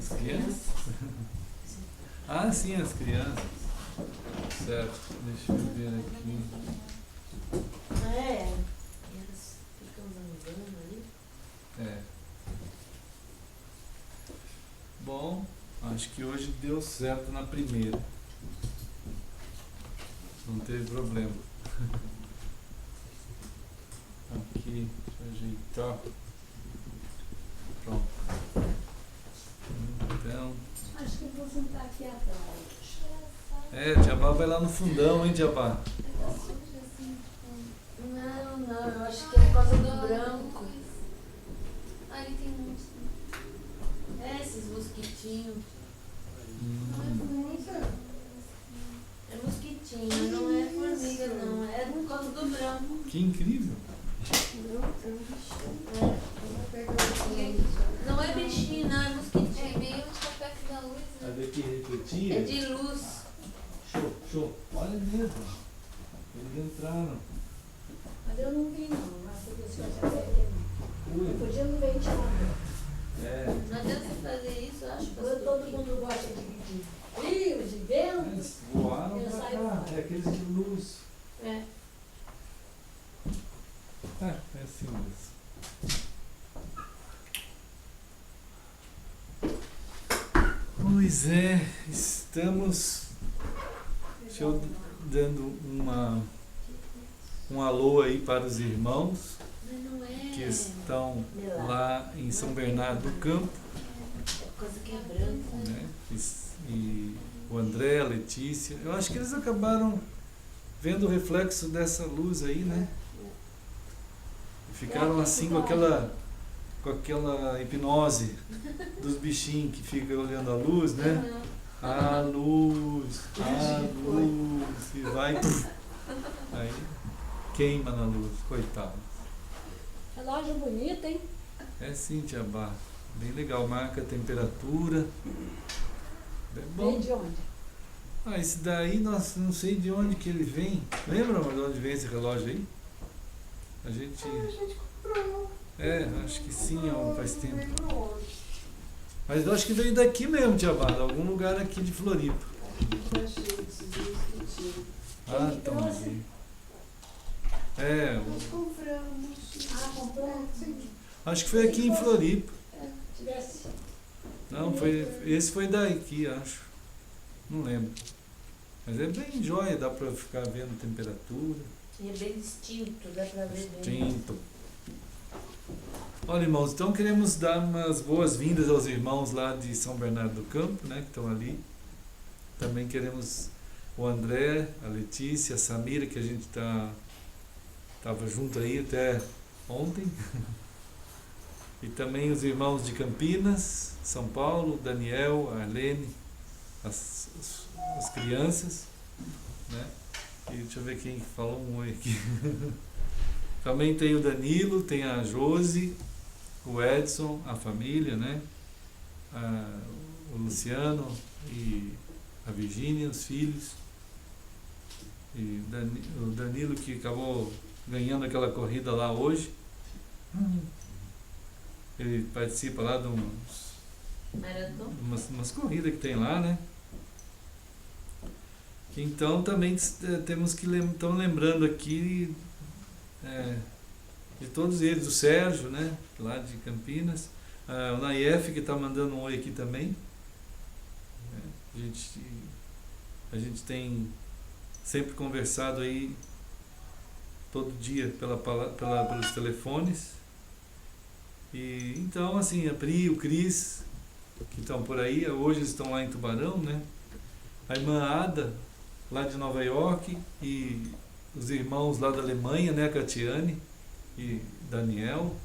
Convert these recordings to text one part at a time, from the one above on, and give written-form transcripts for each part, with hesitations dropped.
As crianças? Ah, sim, as crianças. Certo, deixa eu ver aqui. É, elas ficam andando ali. É. Bom, acho que hoje deu certo na primeira. Não teve problema. Aqui, deixa eu ajeitar. Pronto. Então. Acho que eu vou sentar aqui atrás. Diabá vai lá no fundão, hein, Diabá? Não, eu acho que é por causa do branco. Ali tem muitos. Esses mosquitinhos. É mosquitinho, não é formiga não. É por causa do branco. Que incrível! Não é bichinho, não, é mosquitinho. É meio de perto da luz. A Né? daqui refletia? É de luz. Show! Olha mesmo! Eles entraram. Mas eu não vi não, mas eu disse que eu já peguei. Ui. Podia no ventilador. Não adianta você fazer isso, eu acho que Quando todo mundo gosta de frio, de vento. Eles voaram Eu pra saio cá. fora. É aqueles de luz. É. É assim mesmo. Pois é, estamos. Deixa eu dando um alô aí para os irmãos Mas não é. que estão lá em São Bernardo do Campo, É coisa que é branca. né? E o André, a Letícia. Eu acho que eles acabaram vendo o reflexo dessa luz aí, né? E ficaram assim com aquela hipnose dos bichinhos que ficam olhando a luz, né? A luz, e vai. Aí queima na luz, coitado. Relógio bonito, hein? É sim, Tia Bá. Bem legal, marca a temperatura. É Vem bom. de onde? Esse daí, nossa, não sei de onde que ele vem. Lembra de onde vem esse relógio aí? A gente comprou. acho que sim, faz tempo. Comprou. Mas eu acho que veio daqui mesmo, Tia Bá, de algum lugar aqui de Floripa. Tá cheio desses dias que tinha. Ah, Quem então. trouxe? Nós compramos. Comprou? Acho que foi aqui em Floripa. Tivesse. Não, esse foi daqui, acho. Não lembro. Mas é bem jóia, dá pra ficar vendo temperatura. E é bem distinto, dá pra ver bem. Distinto. Olha, irmãos, então queremos dar umas boas-vindas aos irmãos lá de São Bernardo do Campo, né, que estão ali. Também queremos o André, a Letícia, a Samira, que a gente estava junto aí até ontem. E também os irmãos de Campinas, São Paulo, Daniel, a Arlene, as crianças, né? E deixa eu ver quem falou um oi aqui. Também tem o Danilo, tem a Josi, o Edson, a família, né? O Luciano e a Virgínia, os filhos. E o Danilo que acabou ganhando aquela corrida lá hoje. Ele participa lá de Maratona? umas corridas que tem lá, né? Então também temos que estão lembrando aqui de todos eles, o Sérgio, né? Lá de Campinas, o Naif que está mandando um oi aqui também. A gente tem sempre conversado aí todo dia pelos telefones. E então assim, a Pri, o Cris, que estão por aí, hoje eles estão lá em Tubarão, né? A irmã Ada, lá de Nova York, e os irmãos lá da Alemanha, né? A Catiane e Daniel,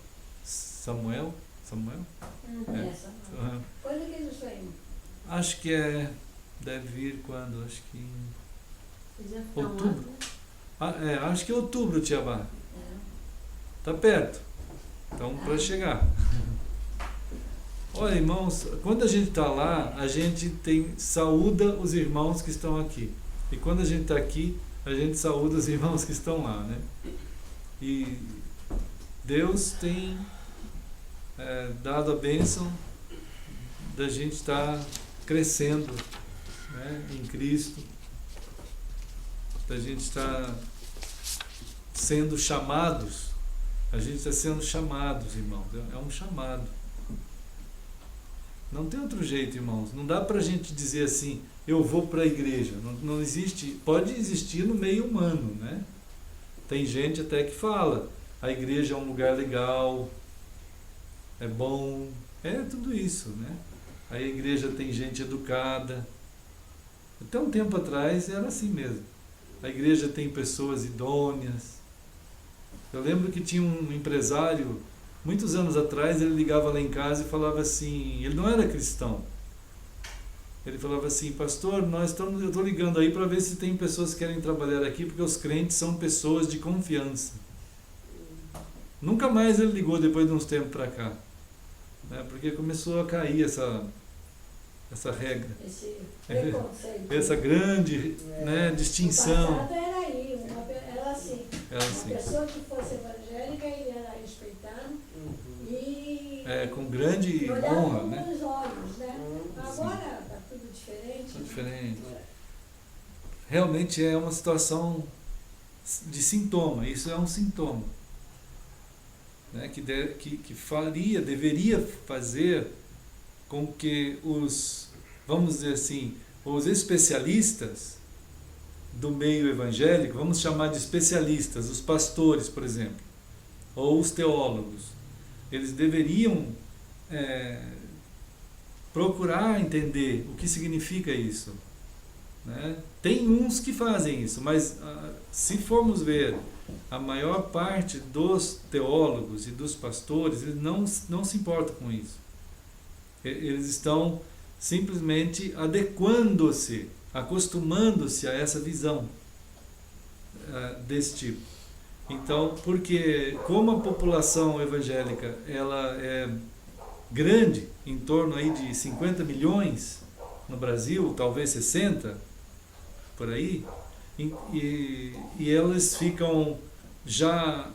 Samuel? Essa. Uhum. Quando que eles saíram? Acho que deve vir quando? Acho que em Já fica um outubro. ano, né? Acho que é outubro, Tia Bá. Tá perto. Então, para chegar. Olha, irmãos, quando a gente está lá, a gente saúda os irmãos que estão aqui. E quando a gente está aqui, a gente saúda os irmãos que estão lá, né? E Deus tem dado a bênção da gente estar crescendo, né, em Cristo, da gente estar sendo chamados. A gente está sendo chamados, irmãos, é um chamado. Não tem outro jeito, irmãos. Não dá para a gente dizer assim, eu vou para a igreja. Não existe, pode existir no meio humano, né? Tem gente até que fala, a igreja é um lugar legal, é bom, é tudo isso, né? A igreja tem gente educada. Até um tempo atrás era assim mesmo. A igreja tem pessoas idôneas. Eu lembro que tinha um empresário, muitos anos atrás, ele ligava lá em casa e falava assim, ele não era cristão. Ele falava assim, pastor, eu estou ligando aí para ver se tem pessoas que querem trabalhar aqui, porque os crentes são pessoas de confiança. Nunca mais ele ligou depois de uns tempos para cá, né? Porque começou a cair essa regra, Esse preconceito. essa grande, né, distinção. O passado era aí, era assim. Era assim. Uma pessoa que fosse evangélica, ele era respeitado e Com grande olhava honra, com né? bons olhos, né? Agora está tudo diferente. Tudo diferente. Realmente é uma situação de sintoma, isso é um sintoma, né, que deveria fazer com que vamos dizer assim, os especialistas do meio evangélico, vamos chamar de especialistas, os pastores, por exemplo, ou os teólogos, eles deveriam procurar entender o que significa isso, né? Tem uns que fazem isso, mas se formos ver, a maior parte dos teólogos e dos pastores, eles não se importam com isso. Eles estão simplesmente adequando-se, acostumando-se a essa visão desse tipo. Então, porque como a população evangélica ela é grande, em torno aí de 50 milhões no Brasil, talvez 60, por aí, e elas ficam já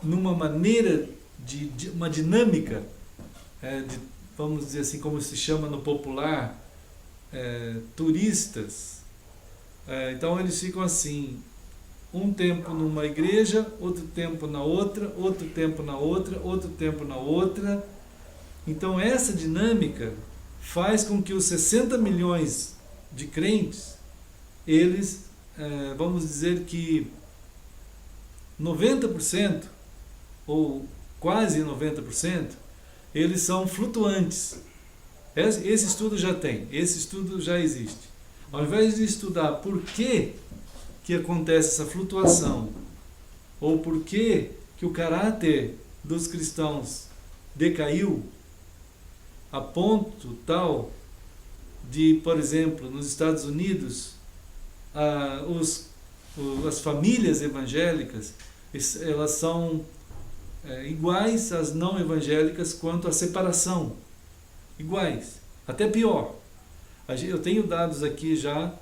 numa maneira de uma dinâmica, vamos dizer assim, como se chama no popular, turistas. Então eles ficam assim, um tempo numa igreja, outro tempo na outra, outro tempo na outra, outro tempo na outra. Então essa dinâmica faz com que os 60 milhões de crentes, eles, vamos dizer que 90%, ou quase 90%, eles são flutuantes. Esse estudo já tem, esse estudo já existe. Ao invés de estudar por que acontece essa flutuação, ou por que o caráter dos cristãos decaiu a ponto tal de, por exemplo, nos Estados Unidos, as famílias evangélicas, elas são iguais às não evangélicas quanto à separação. Iguais, até pior. Eu tenho dados aqui já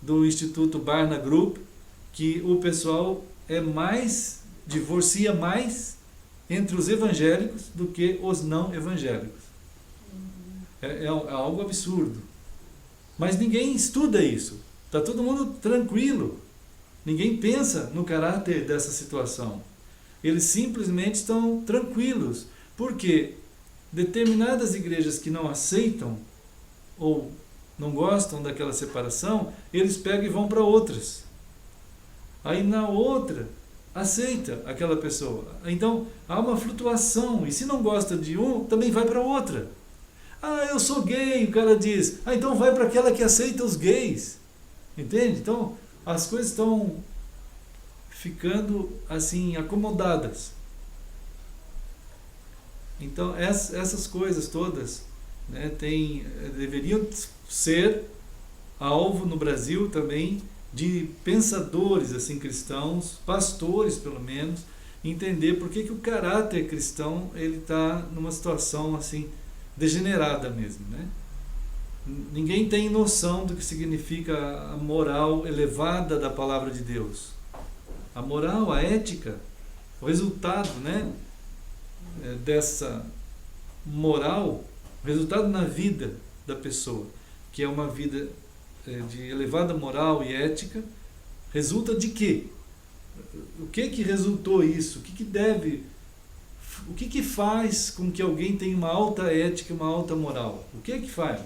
do Instituto Barna Group, que o pessoal divorcia mais entre os evangélicos do que os não evangélicos. É algo absurdo. Mas ninguém estuda isso. Está todo mundo tranquilo. Ninguém pensa no caráter dessa situação. Eles simplesmente estão tranquilos. Porque determinadas igrejas que não aceitam ou não gostam daquela separação, eles pegam e vão para outras. Aí na outra, aceita aquela pessoa. Então há uma flutuação. E se não gosta de um, também vai para outra. Eu sou gay, o cara diz. Então vai para aquela que aceita os gays. Entende? Então as coisas estão ficando assim acomodadas. Então essas coisas todas, né, deveriam ser alvo no Brasil também de pensadores assim cristãos, pastores pelo menos, entender por que o caráter cristão ele está numa situação assim degenerada mesmo, né? Ninguém tem noção do que significa a moral elevada da palavra de Deus. A moral, a ética, o resultado, né, dessa moral O resultado na vida da pessoa, que é uma vida de elevada moral e ética, resulta de quê? O que resultou isso? O que faz com que alguém tenha uma alta ética, uma alta moral? O que faz?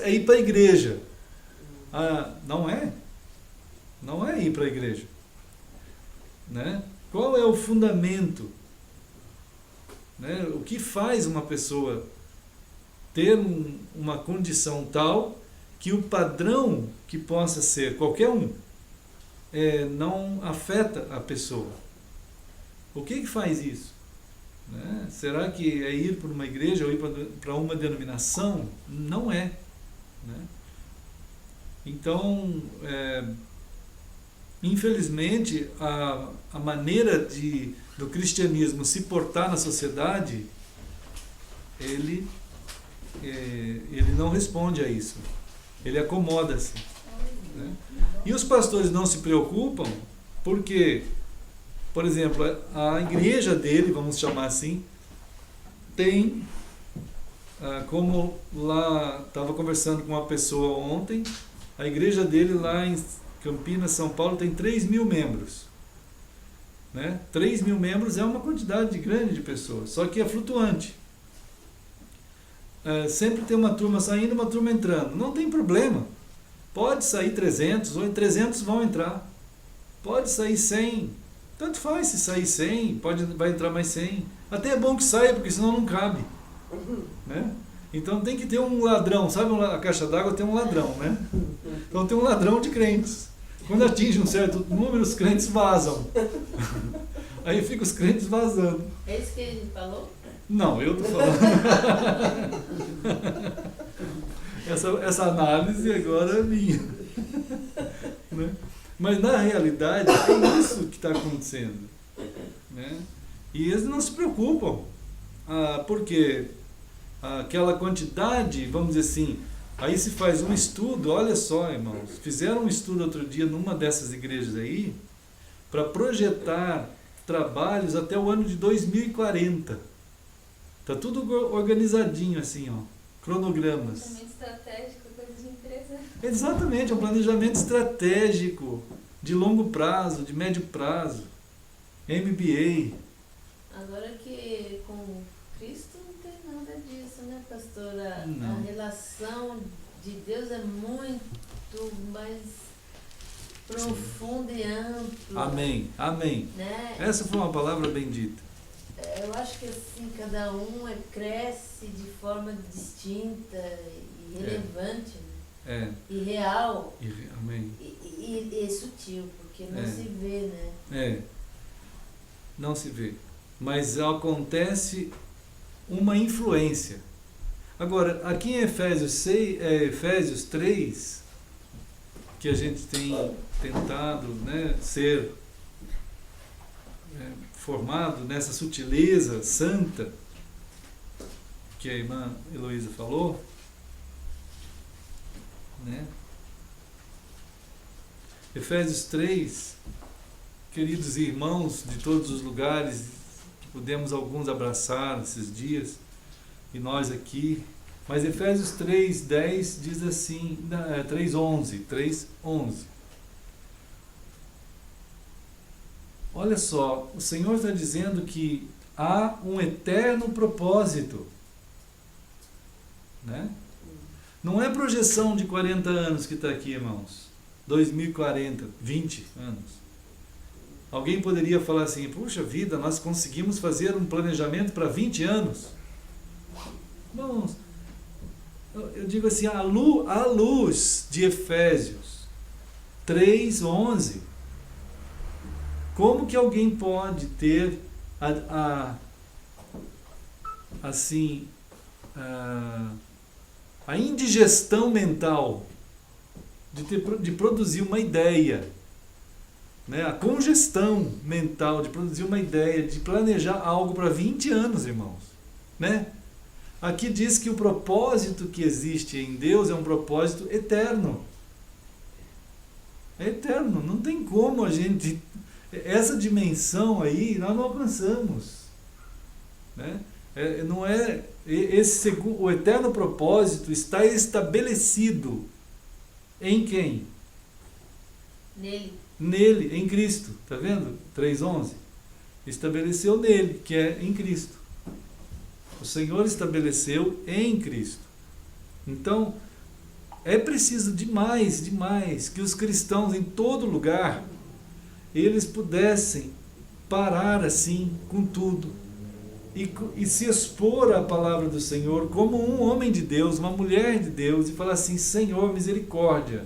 É ir para a igreja. Não é. Não é ir para a igreja. Né? Qual é o fundamento? Né? O que faz uma pessoa ter uma condição tal que o padrão que possa ser qualquer um não afeta a pessoa? O que faz isso? Né? Será que é ir para uma igreja ou ir para uma denominação? Não é. Né? Então, infelizmente, a maneira do cristianismo se portar na sociedade, ele não responde a isso. Ele acomoda-se. Né? E os pastores não se preocupam porque, por exemplo, a igreja dele, vamos chamar assim, tem, como lá, estava conversando com uma pessoa ontem, a igreja dele lá em Campinas, São Paulo, tem 3.000 membros. Né? 3.000 membros é uma quantidade grande de pessoas, só que é flutuante. Sempre tem uma turma saindo, uma turma entrando. Não tem problema. Pode sair 300, ou 300 vão entrar. Pode sair 100. Tanto faz se sair 100, vai entrar mais 100. Até é bom que saia, porque senão não cabe. Né? Então tem que ter um ladrão. Sabe, a caixa d'água tem um ladrão, né? Então tem um ladrão de crentes. Quando atinge um certo número, os crentes vazam. Aí fica os crentes vazando. É isso que ele falou? Não, eu estou falando. Essa análise agora é minha. Né? Mas na realidade é isso que está acontecendo. Né? E eles não se preocupam. Porque aquela quantidade, vamos dizer assim, aí se faz um estudo, olha só, irmãos, fizeram um estudo outro dia numa dessas igrejas aí, para projetar trabalhos até o ano de 2040. Está tudo organizadinho assim, ó, cronogramas. Planejamento estratégico, coisa de empresa. Exatamente, é um planejamento estratégico, de longo prazo, de médio prazo, MBA. Agora que com Cristo não tem nada disso, né, pastora? Não. A relação de Deus é muito mais profunda e ampla. Amém, amém. Né? Essa foi uma palavra bendita. Eu acho que assim, cada um cresce de forma distinta e relevante, né? E real. Amém. E sutil, porque não se vê, né? Não se vê. Mas acontece uma influência. Agora, aqui em Efésios 3, que a gente tem tentado, né, ser formado nessa sutileza santa que a irmã Heloísa falou, né? Efésios 3, queridos irmãos de todos os lugares, que pudemos alguns abraçar esses dias, e nós aqui, mas Efésios 3:10 diz assim, 3:11. Olha só, o Senhor está dizendo que há um eterno propósito. Né? Não é projeção de 40 anos que está aqui, irmãos. 2040, 20 anos. Alguém poderia falar assim, puxa vida, nós conseguimos fazer um planejamento para 20 anos. Irmãos, eu digo assim, à luz de Efésios 3:11, como que alguém pode ter a indigestão mental de produzir uma ideia, né? A congestão mental de produzir uma ideia, de planejar algo para 20 anos, irmãos, né? Aqui diz que o propósito que existe em Deus é um propósito eterno. É eterno, não tem como a gente... Essa dimensão aí nós não alcançamos. Né? o eterno propósito está estabelecido em quem? Nele, em Cristo. Está vendo? 3:11. Estabeleceu nele, que é em Cristo. O Senhor estabeleceu em Cristo. Então, é preciso demais que os cristãos em todo lugar, eles pudessem parar assim com tudo e se expor à palavra do Senhor como um homem de Deus, uma mulher de Deus, e falar assim: Senhor, misericórdia,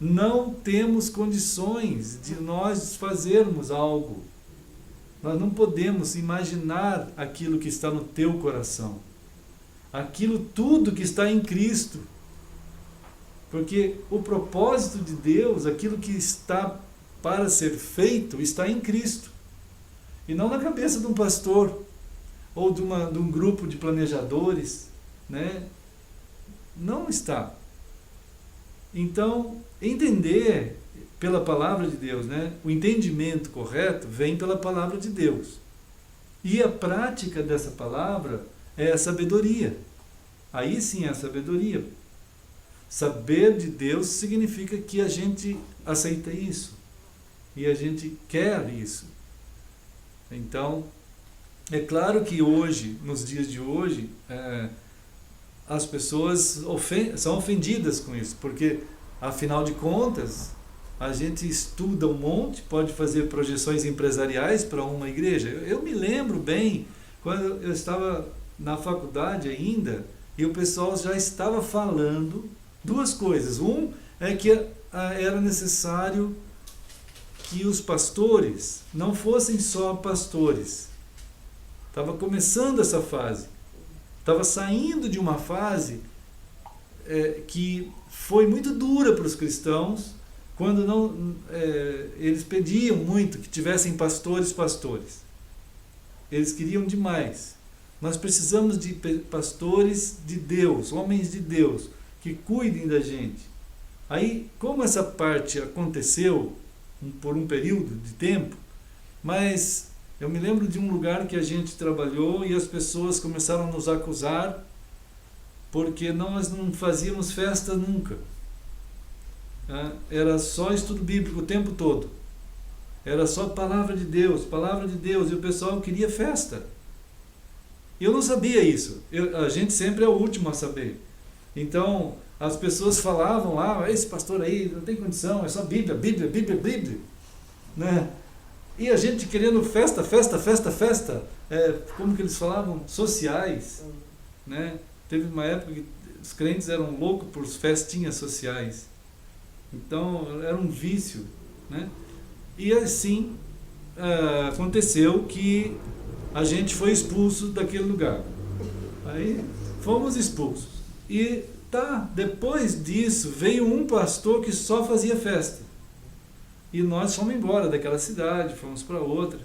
não temos condições de nós fazermos algo. Nós não podemos imaginar aquilo que está no teu coração, aquilo tudo que está em Cristo, porque o propósito de Deus, aquilo que está para ser feito, está em Cristo, e não na cabeça de um pastor, ou de um grupo de planejadores, né? Não está. Então, entender pela palavra de Deus, né? O entendimento correto vem pela palavra de Deus. E a prática dessa palavra é a sabedoria. Aí sim é a sabedoria. Saber de Deus significa que a gente aceita isso. E a gente quer isso. Então, é claro que hoje, nos dias de hoje, as pessoas são ofendidas com isso, porque, afinal de contas, a gente estuda um monte, pode fazer projeções empresariais para uma igreja. Eu me lembro bem, quando eu estava na faculdade ainda, e o pessoal já estava falando duas coisas. Um é que era necessário que os pastores não fossem só pastores. Estava começando essa fase. Estava saindo de uma fase que foi muito dura para os cristãos, quando eles pediam muito que tivessem pastores. Eles queriam demais. Nós precisamos de pastores de Deus, homens de Deus, que cuidem da gente. Aí, como essa parte aconteceu por um período de tempo, mas eu me lembro de um lugar que a gente trabalhou e as pessoas começaram a nos acusar porque nós não fazíamos festa nunca. Era só estudo bíblico o tempo todo. Era só palavra de Deus, e o pessoal queria festa. Eu não sabia isso. A gente sempre é o último a saber. Então, as pessoas falavam: esse pastor aí não tem condição, é só Bíblia, né? E a gente querendo festa, como que eles falavam? Sociais, né? Teve uma época que os crentes eram loucos por festinhas sociais. Então, era um vício, né? E assim, aconteceu que a gente foi expulso daquele lugar. Aí, fomos expulsos. E depois disso, veio um pastor que só fazia festa. E nós fomos embora daquela cidade, fomos para outra.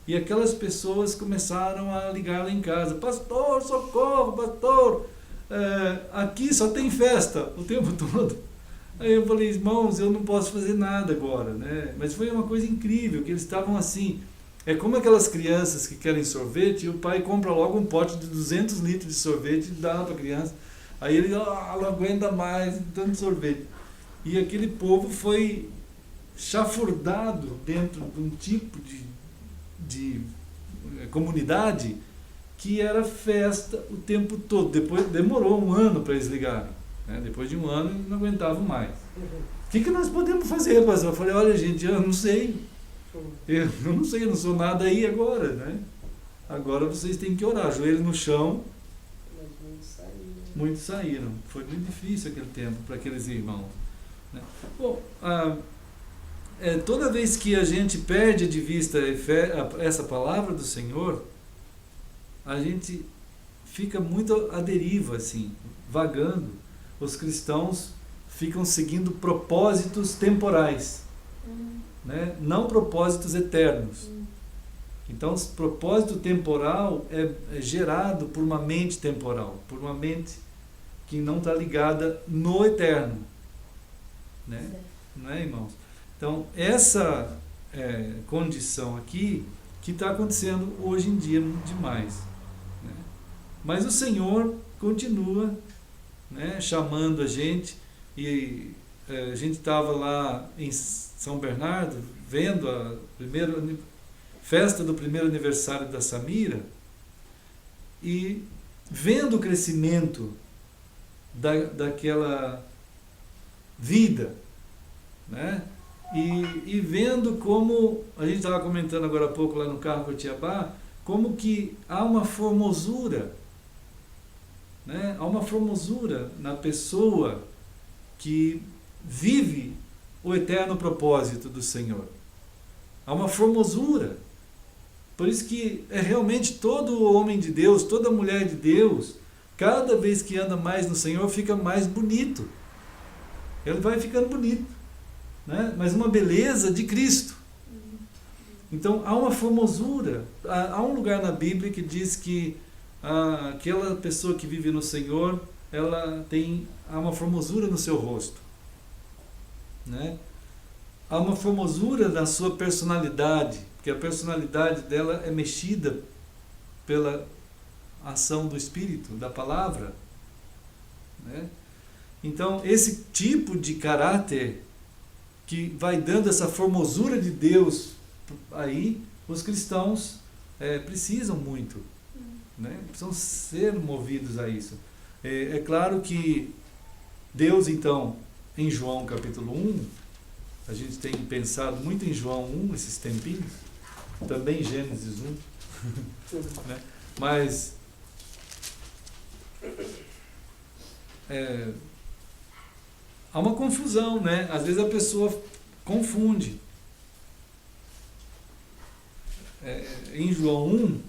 E aquelas pessoas começaram a ligar lá em casa: pastor, socorro, pastor, aqui só tem festa o tempo todo. Aí eu falei: irmãos, eu não posso fazer nada agora, né? Mas foi uma coisa incrível, que eles estavam assim. É como aquelas crianças que querem sorvete, e o pai compra logo um pote de 200 litros de sorvete e dá para a criança. Aí ele não aguenta mais tanto sorvete. E aquele povo foi chafurdado dentro de um tipo de comunidade que era festa o tempo todo. Depois demorou um ano para eles ligarem, né? Depois de um ano eles não aguentavam mais. O que nós podemos fazer, pastor? Eu falei: olha, gente, eu não sei, eu não sou nada aí agora, né? Agora vocês têm que orar, joelho no chão. Muitos saíram. Foi muito difícil aquele tempo para aqueles irmãos, né? Bom, toda vez que a gente perde de vista essa palavra do Senhor, a gente fica muito à deriva, assim, vagando. Os cristãos ficam seguindo propósitos temporais, né? Não propósitos eternos. Então, o propósito temporal é gerado por uma mente temporal, por uma mente que não está ligada no eterno, né? Não é, irmãos? Então, essa condição aqui que está acontecendo hoje em dia demais, né? Mas o Senhor continua, né, chamando a gente, e a gente estava lá em São Bernardo, vendo a festa do primeiro aniversário da Samira, e vendo o crescimento daquela vida, né? E vendo como, a gente estava comentando agora há pouco lá no carro com o Tiabá, como que há uma formosura, né? Há uma formosura na pessoa que vive o eterno propósito do Senhor. Há uma formosura. Por isso que é realmente todo homem de Deus, toda mulher de Deus, cada vez que anda mais no Senhor, fica mais bonito. Ele vai ficando bonito, né? Mas uma beleza de Cristo. Então há uma formosura. Há um lugar na Bíblia que diz que aquela pessoa que vive no Senhor, há uma formosura no seu rosto, né? Há uma formosura na sua personalidade, porque a personalidade dela é mexida pela ação do Espírito, da palavra, né? Então, esse tipo de caráter que vai dando essa formosura de Deus aí, os cristãos precisam muito, né? Precisam ser movidos a isso. É claro que Deus, então, em João capítulo 1, a gente tem pensado muito em João 1 esses tempinhos, também em Gênesis 1, né? Mas há uma confusão, né? Às vezes a pessoa confunde. Em João 1,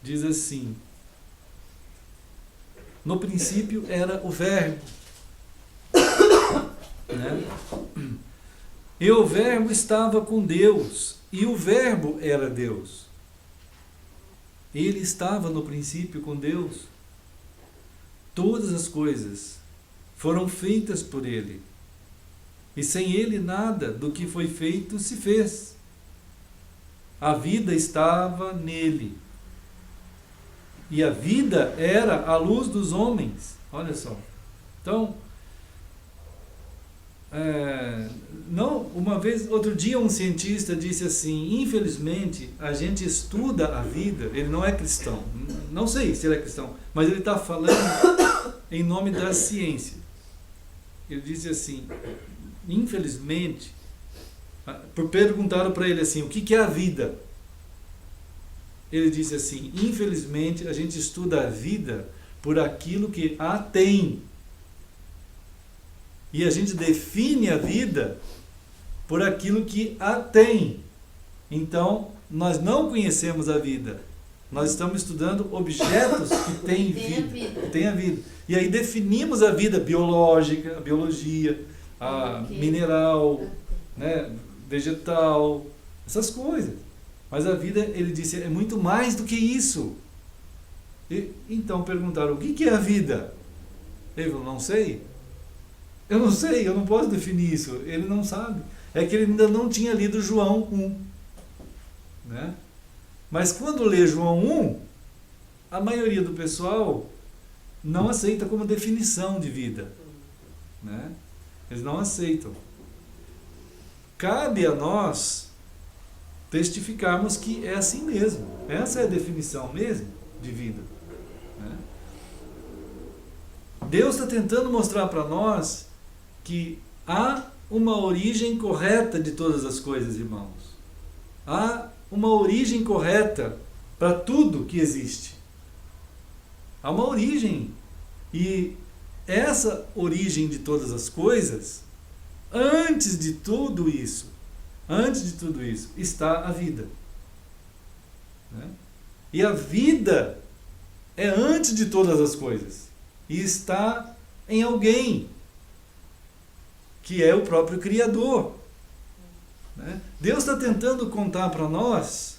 diz assim: no princípio era o Verbo, né? E o Verbo estava com Deus, e o Verbo era Deus. Ele estava no princípio com Deus. Todas as coisas foram feitas por Ele, e sem Ele nada do que foi feito se fez. A vida estava nele, e a vida era a luz dos homens. Olha só. Então, outro dia um cientista disse assim: infelizmente a gente estuda a vida, ele não é cristão, não sei se ele é cristão, mas ele está falando em nome da ciência. Ele disse assim: infelizmente, perguntaram para ele assim, o que é a vida? Ele disse assim: infelizmente a gente estuda a vida por aquilo que a tem. E a gente define a vida por aquilo que a tem. Então, nós não conhecemos a vida. Nós estamos estudando objetos que têm vida. Que têm a vida. E aí definimos a vida biológica, a biologia, a mineral, né, vegetal, essas coisas. Mas a vida, ele disse, é muito mais do que isso. E, então perguntaram, o que é a vida? Ele falou, não sei. Eu não sei, eu não posso definir isso. Ele não sabe. É que ele ainda não tinha lido João 1. Né? Mas quando lê João 1, a maioria do pessoal não aceita como definição de vida. Né? Eles não aceitam. Cabe a nós testificarmos que é assim mesmo. Essa é a definição mesmo de vida. Né? Deus está tentando mostrar para nós que há uma origem correta de todas as coisas, irmãos. Há uma origem correta para tudo que existe. Há uma origem. E essa origem de todas as coisas, antes de tudo isso, está a vida. Né? E a vida é antes de todas as coisas. E está em alguém, que é o próprio Criador. Né? Deus está tentando contar para nós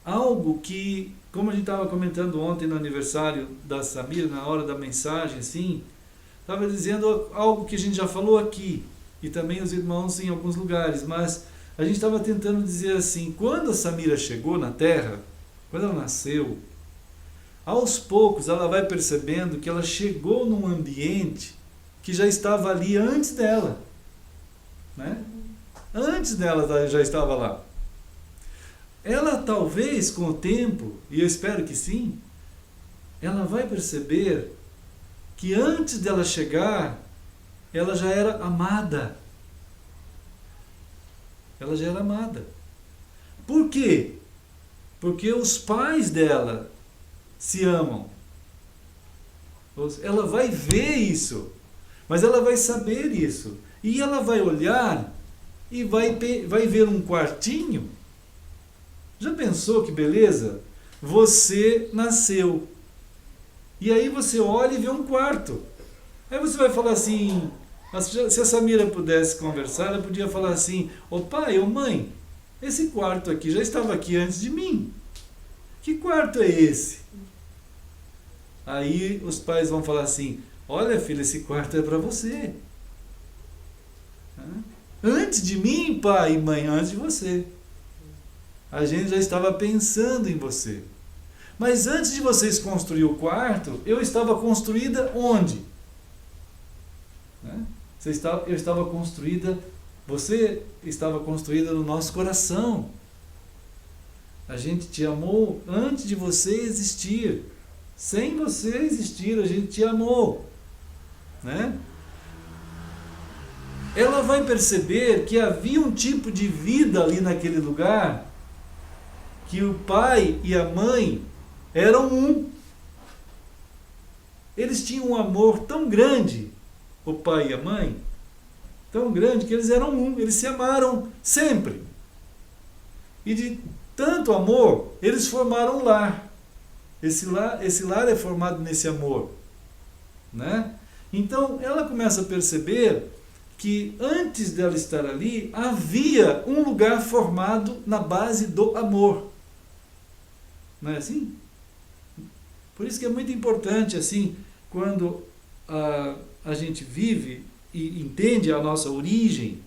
algo que, como a gente estava comentando ontem no aniversário da Samira, na hora da mensagem, assim, estava dizendo algo que a gente já falou aqui, e também os irmãos em alguns lugares, mas a gente estava tentando dizer assim, quando a Samira chegou na Terra, quando ela nasceu, aos poucos ela vai percebendo que ela chegou num ambiente que já estava ali antes dela, né? Antes dela já estava lá. Ela talvez com o tempo, e eu espero que sim, ela vai perceber que antes dela chegar, ela já era amada. Ela já era amada. Por quê? Porque os pais dela se amam. Ela vai ver isso, mas ela vai saber isso. E ela vai olhar e vai ver um quartinho. Já pensou que beleza? Você nasceu. E aí você olha e vê um quarto. Aí você vai falar assim, se a Samira pudesse conversar, ela podia falar assim, ô pai, ô mãe, esse quarto aqui já estava aqui antes de mim. Que quarto é esse? Aí os pais vão falar assim, olha filha, esse quarto é para você. Antes de mim, pai e mãe, antes de você. A gente já estava pensando em você. Mas antes de vocês construir o quarto, eu estava construída onde? Eu estava construída, você estava construída no nosso coração. A gente te amou antes de você existir. Sem você existir, a gente te amou. Né? Ela vai perceber que havia um tipo de vida ali naquele lugar, que o pai e a mãe eram um. Eles tinham um amor tão grande, o pai e a mãe, tão grande que eles eram um, eles se amaram sempre. E de tanto amor, eles formaram um lar. Esse lar é formado nesse amor. Né? Então, ela começa a perceber que antes dela estar ali, havia um lugar formado na base do amor. Não é assim? Por isso que é muito importante, assim, quando a gente vive e entende a nossa origem,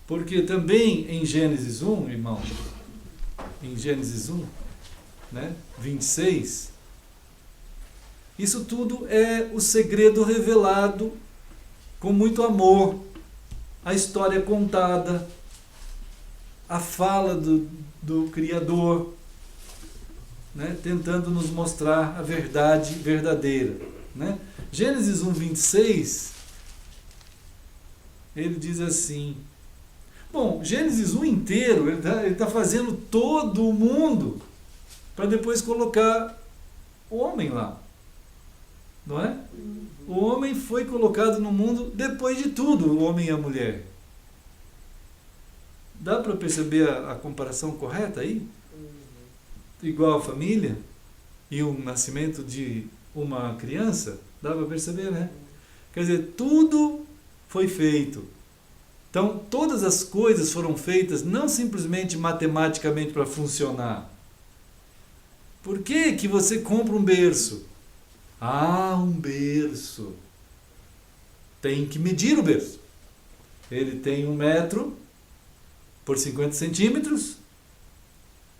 porque também em Gênesis 1, irmão, em Gênesis 1, né, 26, isso tudo é o segredo revelado com muito amor, a história contada, a fala do Criador, né, tentando nos mostrar a verdade verdadeira. Né? Gênesis 1, 26, ele diz assim, bom, Gênesis 1 inteiro, ele tá fazendo todo o mundo para depois colocar o homem lá. Não é? O homem foi colocado no mundo depois de tudo, o homem e a mulher. Dá para perceber a comparação correta aí? Igual a família e o nascimento de uma criança, dá para perceber, né? Quer dizer, tudo foi feito. Então, todas as coisas foram feitas não simplesmente matematicamente para funcionar. Por que que você compra um berço? Ah, um berço. Tem que medir o berço. Ele tem 1 metro por 50 centímetros,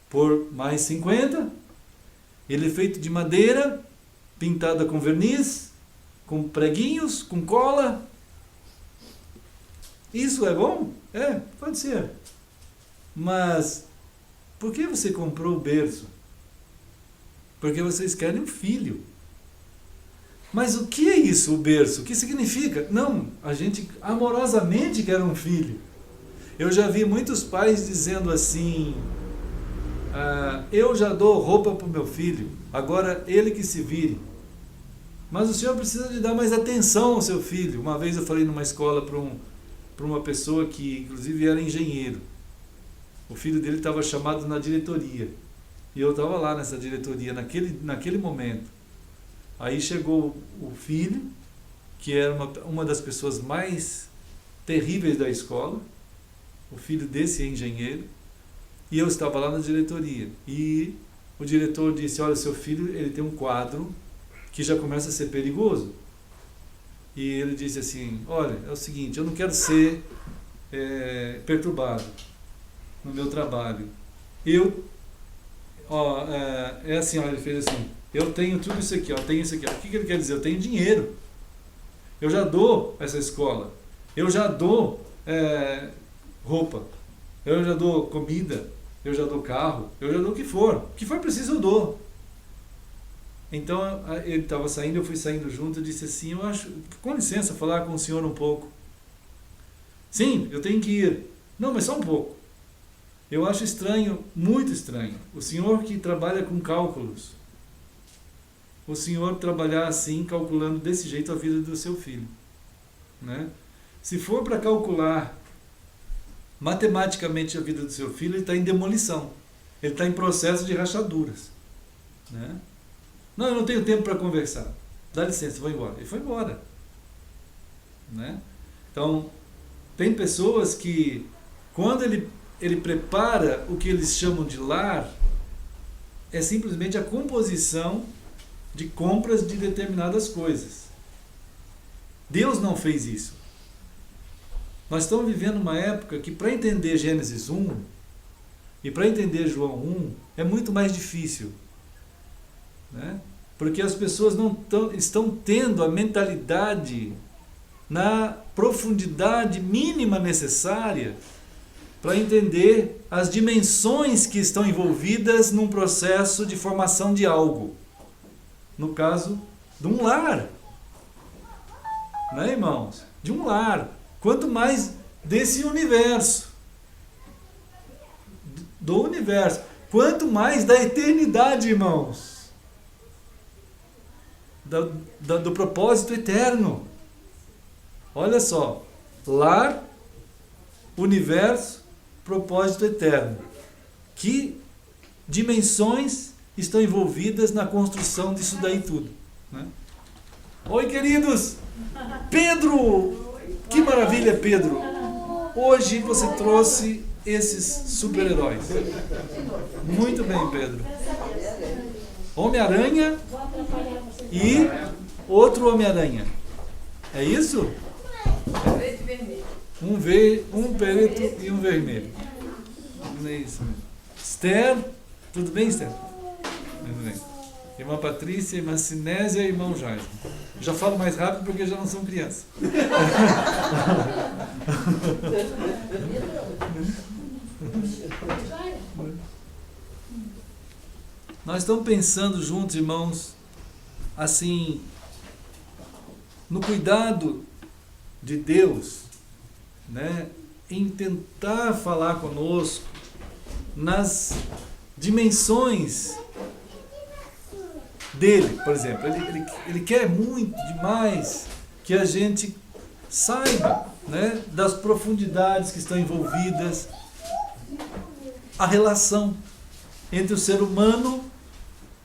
por mais 50. Ele é feito de madeira, pintada com verniz, com preguinhos, com cola. Isso é bom? É, pode ser. Mas, por que você comprou o berço? Porque vocês querem um filho. Mas o que é isso, o berço? O que significa? Não, a gente amorosamente quer um filho. Eu já vi muitos pais dizendo assim, eu já dou roupa para o meu filho, agora ele que se vire. Mas o senhor precisa de dar mais atenção ao seu filho. Uma vez eu falei numa escola para uma pessoa que inclusive era engenheiro. O filho dele estava chamado na diretoria. E eu estava lá nessa diretoria, naquele momento. Aí chegou o filho, que era uma das pessoas mais terríveis da escola, o filho desse engenheiro, e eu estava lá na diretoria. E o diretor disse, olha, seu filho ele tem um quadro que já começa a ser perigoso. E ele disse assim, olha, é o seguinte, eu não quero ser perturbado no meu trabalho. ó, é assim, ó, ele fez assim, eu tenho tudo isso aqui, ó, tenho isso aqui, ó. O que ele quer dizer? Eu tenho dinheiro. Eu já dou essa escola. Eu já dou roupa. Eu já dou comida. Eu já dou carro. Eu já dou o que for. O que for preciso eu dou. Então ele estava saindo, eu fui saindo junto e disse assim, eu acho, com licença, falar com o senhor um pouco. Sim, eu tenho que ir. Não, mas só um pouco. Eu acho estranho, muito estranho, o senhor que trabalha com cálculos, o senhor trabalhar assim, calculando desse jeito a vida do seu filho. Né? Se for para calcular matematicamente a vida do seu filho, ele está em demolição. Ele está em processo de rachaduras. Né? Não, eu não tenho tempo para conversar. Dá licença, vou embora. Ele foi embora. Né? Então, tem pessoas que, quando ele prepara o que eles chamam de lar, é simplesmente a composição de compras de determinadas coisas. Deus não fez isso. Nós estamos vivendo uma época que, para entender Gênesis 1 e para entender João 1, é muito mais difícil. Né? Porque as pessoas não estão tendo a mentalidade na profundidade mínima necessária para entender as dimensões que estão envolvidas num processo de formação de algo. No caso de um lar. Né, irmãos? De um lar. Quanto mais desse universo. Do universo. Quanto mais da eternidade, irmãos. Do propósito eterno. Olha só. Lar, universo, propósito eterno. Que dimensões estão envolvidas na construção disso daí tudo. Né? Oi, queridos! Pedro! Que maravilha, Pedro! Hoje você trouxe esses super-heróis. Muito bem, Pedro. Homem-Aranha e outro Homem-Aranha. É isso? Um preto e um vermelho. É isso mesmo. Esther, tudo bem, Esther? Tudo bem. Irmã Patrícia, irmã Sinésia e irmão Jair. Já falo mais rápido porque já não são crianças. Nós estamos pensando juntos, irmãos, assim, no cuidado de Deus, né, em tentar falar conosco nas dimensões dele, por exemplo. Ele quer muito demais que a gente saiba, né, das profundidades que estão envolvidas, a relação entre o ser humano,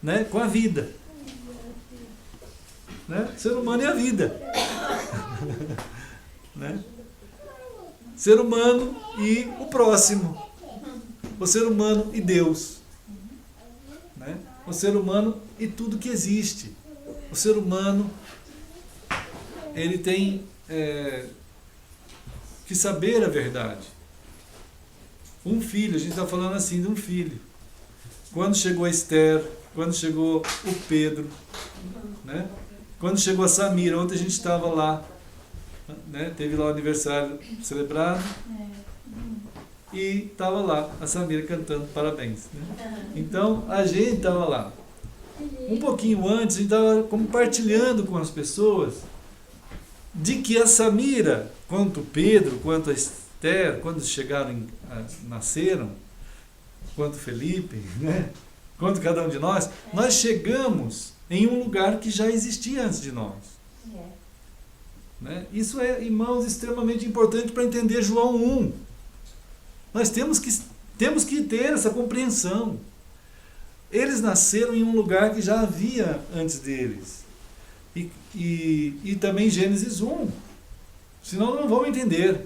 né, com a vida. Né? Ser humano e a vida. Né? Ser humano e o próximo. O ser humano e Deus. Né? O ser humano e tudo que existe. O ser humano, ele tem que saber a verdade. Um filho, a gente está falando assim de um filho. Quando chegou a Esther, quando chegou o Pedro, né? Quando chegou a Samira, ontem a gente estava lá, né? Teve lá o aniversário celebrado e estava lá a Samira cantando parabéns. Né? Então a gente estava lá. Um pouquinho antes a gente estava compartilhando com as pessoas de que a Samira, quanto o Pedro, quanto a Esther, quando chegaram, nasceram, quanto o Felipe, né? Quanto cada um de nós chegamos em um lugar que já existia antes de nós. Né? Isso é, irmãos, extremamente importante para entender João 1. Nós temos que ter essa compreensão. Eles nasceram em um lugar que já havia antes deles. E também Gênesis 1. Senão não vão entender.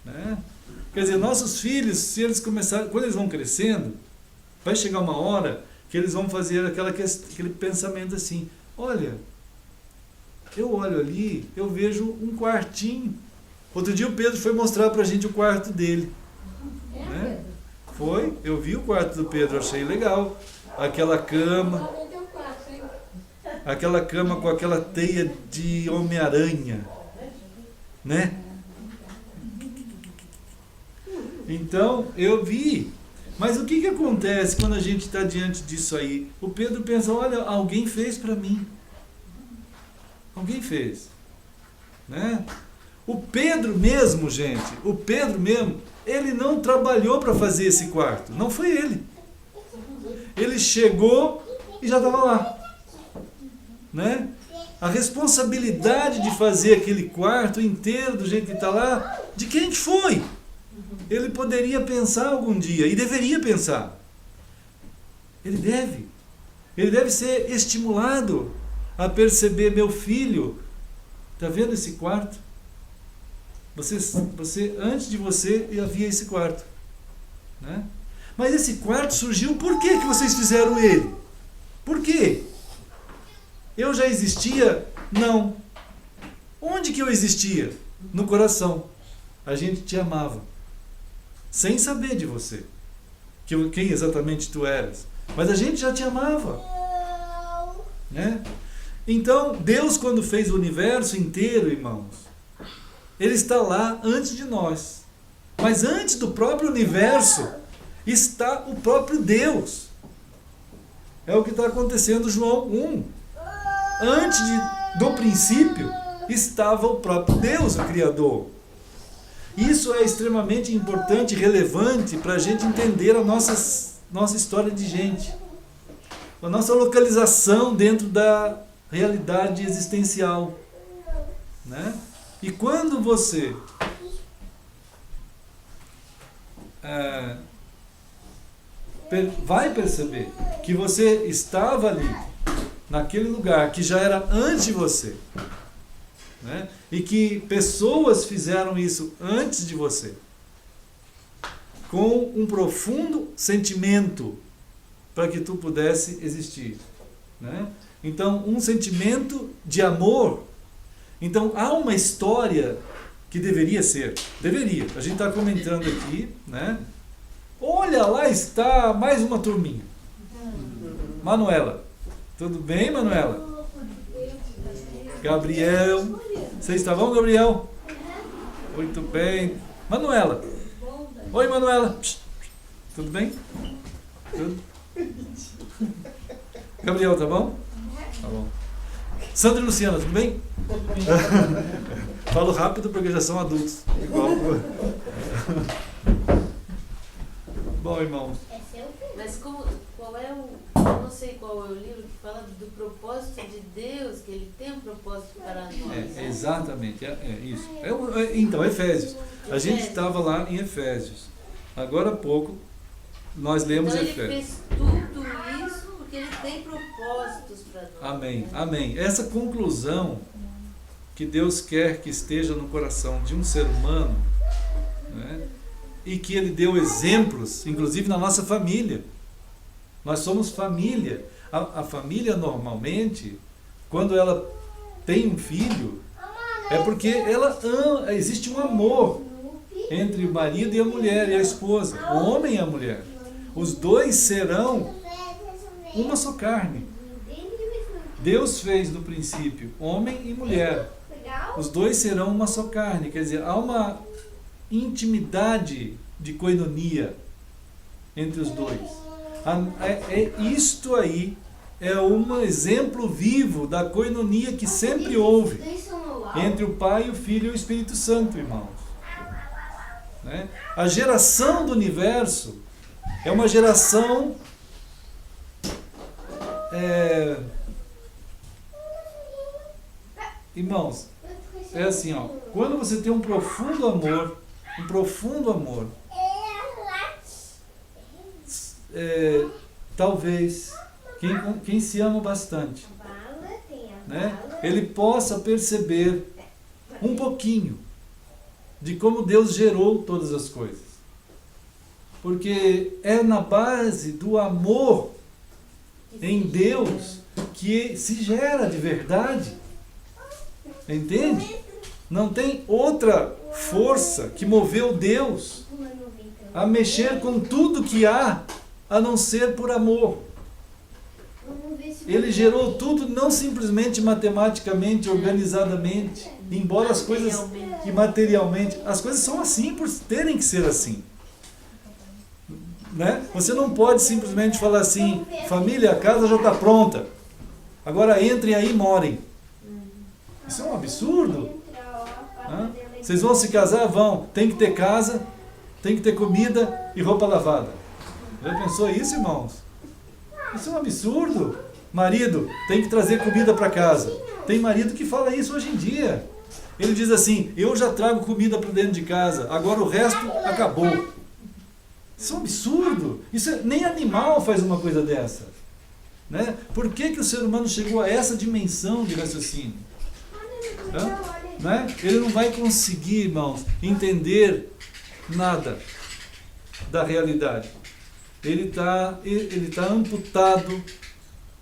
Né? Quer dizer, nossos filhos, se eles começarem, quando eles vão crescendo, vai chegar uma hora que eles vão fazer aquele pensamento assim, olha, eu olho ali, eu vejo um quartinho. Outro dia o Pedro foi mostrar pra gente o quarto dele. Né? Foi, eu vi o quarto do Pedro, achei legal. Aquela cama com aquela teia de Homem-Aranha, né? Então, eu vi. Mas o que acontece quando a gente está diante disso aí? O Pedro pensa, olha, alguém fez para mim. Alguém fez. Né? O Pedro mesmo, gente, ele não trabalhou para fazer esse quarto. Não foi ele. Ele chegou e já estava lá. Né? A responsabilidade de fazer aquele quarto inteiro do jeito que está lá, de quem que foi? Ele poderia pensar algum dia, e deveria pensar. Ele deve ser estimulado a perceber, meu filho, está vendo esse quarto? Você, antes de você, havia esse quarto. Né? Mas esse quarto surgiu, por que vocês fizeram ele? Por quê? Eu já existia? Não. Onde que eu existia? No coração. A gente te amava. Sem saber de você. Quem exatamente tu eras. Mas a gente já te amava. Né? Então, Deus, quando fez o universo inteiro, irmãos, Ele está lá antes de nós. Mas antes do próprio universo, está o próprio Deus. É o que está acontecendo em João 1. Antes do princípio, estava o próprio Deus, o Criador. Isso é extremamente importante e relevante para a gente entender a nossa história de gente. A nossa localização dentro da realidade existencial. Né? E quando você vai perceber que você estava ali, naquele lugar que já era antes de você, né? E que pessoas fizeram isso antes de você, com um profundo sentimento para que tu pudesse existir, né? Então, um sentimento de amor. Então, há uma história que deveria, a gente está comentando aqui, né? Olha, lá está mais uma turminha. Manuela, tudo bem, Manuela? Gabriel, vocês está bom, Gabriel? Muito bem. Manuela. Oi, Manuela. Tudo bem? Tudo? Gabriel, tá bom? Tá bom. Sandra e Luciana, tudo bem? Falo rápido porque já são adultos. Igual. Bom, irmão. Mas qual é eu não sei qual é o livro que fala do propósito de Deus, que Ele tem um propósito para nós. Exatamente, isso. Então, Efésios. A gente estava lá em Efésios. Agora há pouco, nós lemos então, Efésios. Ele fez tudo isso porque Ele tem propósitos para nós. Amém, amém. Essa conclusão que Deus quer que esteja no coração de um ser humano, né? E que Ele deu exemplos, inclusive na nossa família. Nós somos família. A família, normalmente, quando ela tem um filho, é porque ela ama, existe um amor entre o marido e a mulher, e a esposa, o homem e a mulher. Os dois serão uma só carne. Deus fez no princípio homem e mulher. Os dois serão uma só carne. Quer dizer, há uma intimidade de coinonia entre os dois. Isto aí é um exemplo vivo da coinonia que sempre houve entre o Pai, o Filho e o Espírito Santo, irmãos. Né? A geração do universo é uma geração irmãos, é assim, ó, quando você tem um profundo amor, talvez quem se ama bastante, né, ele possa perceber um pouquinho de como Deus gerou todas as coisas, porque é na base do amor em Deus que se gera de verdade, entende? Não tem outra força que moveu Deus a mexer com tudo que há, a não ser por amor. Ele gerou tudo não simplesmente matematicamente, organizadamente, embora as coisas, e materialmente, as coisas são assim por terem que ser assim. Né? Você não pode simplesmente falar assim, família, a casa já está pronta, agora entrem aí e morem. Isso é um absurdo. Vocês vão se casar? Vão. Tem que ter casa, tem que ter comida e roupa lavada. Já pensou isso, irmãos? Isso é um absurdo. Marido, tem que trazer comida para casa. Tem marido que fala isso hoje em dia. Ele diz assim, eu já trago comida para dentro de casa, agora o resto acabou. Isso é um absurdo. Nem animal faz uma coisa dessa. Né? Por que o ser humano chegou a essa dimensão de raciocínio? Né? Ele não vai conseguir, irmãos, entender nada da realidade. Ele tá amputado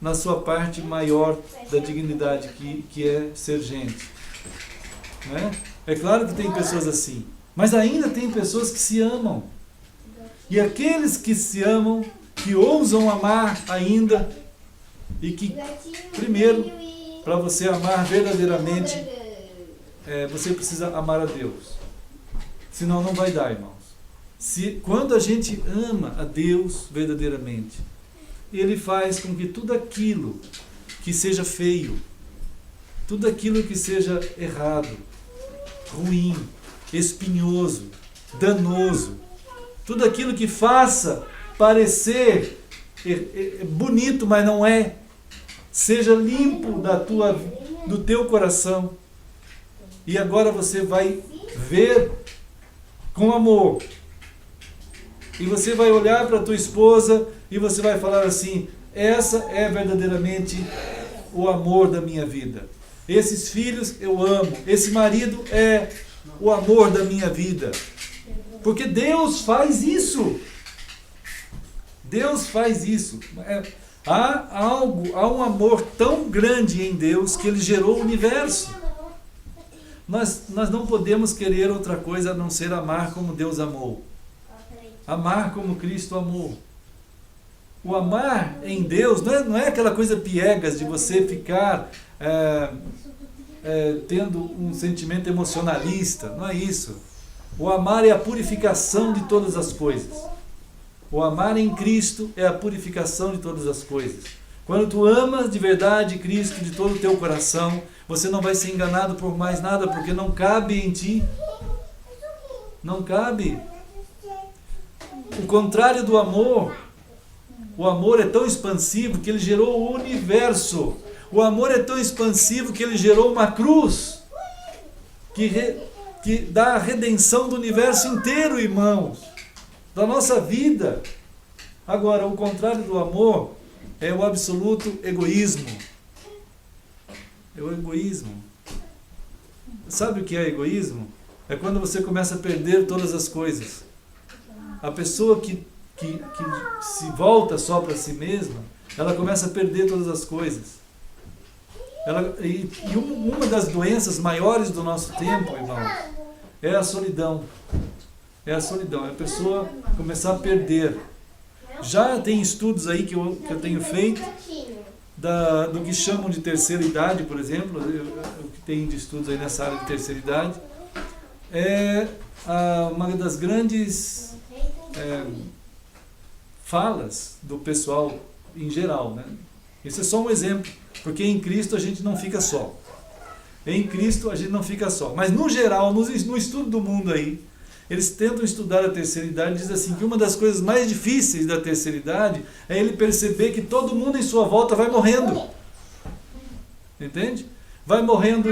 na sua parte maior da dignidade, que é ser gente. Né? É claro que tem pessoas assim, mas ainda tem pessoas que se amam. E aqueles que se amam, que ousam amar ainda, e que, primeiro, para você amar verdadeiramente, você precisa amar a Deus. Senão não vai dar, irmãos. Quando a gente ama a Deus verdadeiramente, Ele faz com que tudo aquilo que seja feio, tudo aquilo que seja errado, ruim, espinhoso, danoso, tudo aquilo que faça parecer bonito, mas não é, seja limpo do teu coração. E agora você vai ver com amor. E você vai olhar para a tua esposa e você vai falar assim, essa é verdadeiramente o amor da minha vida. Esses filhos eu amo. Esse marido é o amor da minha vida. Porque Deus faz isso. Deus faz isso. Há um amor tão grande em Deus que Ele gerou o universo. Nós não podemos querer outra coisa a não ser amar como Deus amou. Amar como Cristo amou. O amar em Deus não é aquela coisa piegas de você ficar tendo um sentimento emocionalista. Não é isso. O amar é a purificação de todas as coisas. O amar em Cristo é a purificação de todas as coisas. Quando tu amas de verdade Cristo de todo o teu coração, você não vai ser enganado por mais nada, porque não cabe em ti. Não cabe. O contrário do amor. O amor é tão expansivo que ele gerou o universo. O amor é tão expansivo que ele gerou uma cruz que dá a redenção do universo inteiro, irmãos, da nossa vida. Agora, o contrário do amor é o absoluto egoísmo. É o egoísmo. Sabe o que é egoísmo? É quando você começa a perder todas as coisas. A pessoa que se volta só para si mesma, ela começa a perder todas as coisas. Uma das doenças maiores do nosso tempo, irmãos, é a solidão. É a solidão. É a pessoa começar a perder. Já tem estudos aí que eu tenho feito do que chamam de terceira idade, por exemplo. O que tem de estudos aí nessa área de terceira idade é uma das grandes falas do pessoal em geral, né? Isso é só um exemplo, porque em Cristo a gente não fica só. Em Cristo a gente não fica só. Mas no geral, no estudo do mundo aí, eles tentam estudar a terceira idade e dizem assim que uma das coisas mais difíceis da terceira idade é ele perceber que todo mundo em sua volta vai morrendo. Entende? Vai morrendo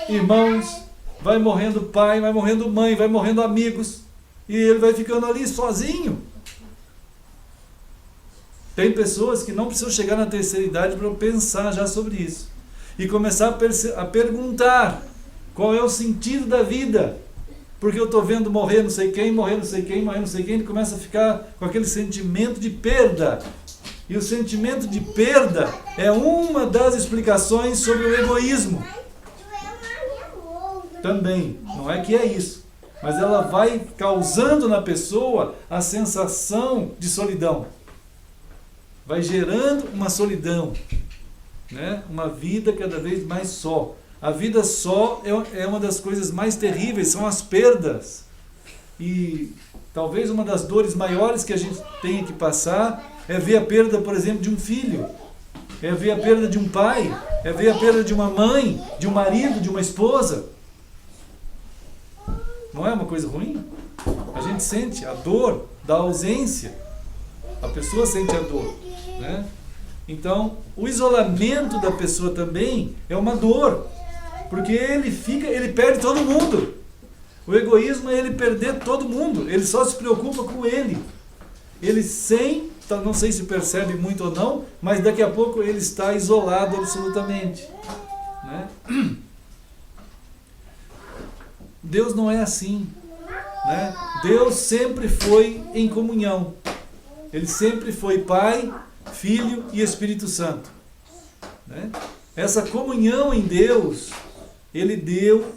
irmãos, vai morrendo pai, vai morrendo mãe, vai morrendo amigos. E ele vai ficando ali sozinho. Tem pessoas que não precisam chegar na terceira idade para pensar já sobre isso. E começar a perguntar qual é o sentido da vida. Porque eu estou vendo morrer não sei quem, morrer não sei quem, morrer não sei quem, ele começa a ficar com aquele sentimento de perda. E o sentimento de perda é uma das explicações sobre o egoísmo. Também, não é que é isso. mas ela vai causando na pessoa a sensação de solidão. Vai gerando uma solidão, né? Uma vida cada vez mais só. A vida só é uma das coisas mais terríveis, são as perdas. E talvez uma das dores maiores que a gente tenha que passar é ver a perda, por exemplo, de um filho, é ver a perda de um pai, é ver a perda de uma mãe, de um marido, de uma esposa. Não é uma coisa ruim? A gente sente a dor da ausência. A pessoa sente a dor, né? Então, o isolamento da pessoa também é uma dor, porque ele perde todo mundo. O egoísmo é ele perder todo mundo. Ele só se preocupa com ele. Ele não sei se percebe muito ou não, mas daqui a pouco ele está isolado absolutamente, né? Deus não é assim, né? Deus sempre foi em comunhão. Ele sempre foi Pai, Filho e Espírito Santo, né? Essa comunhão em Deus, Ele deu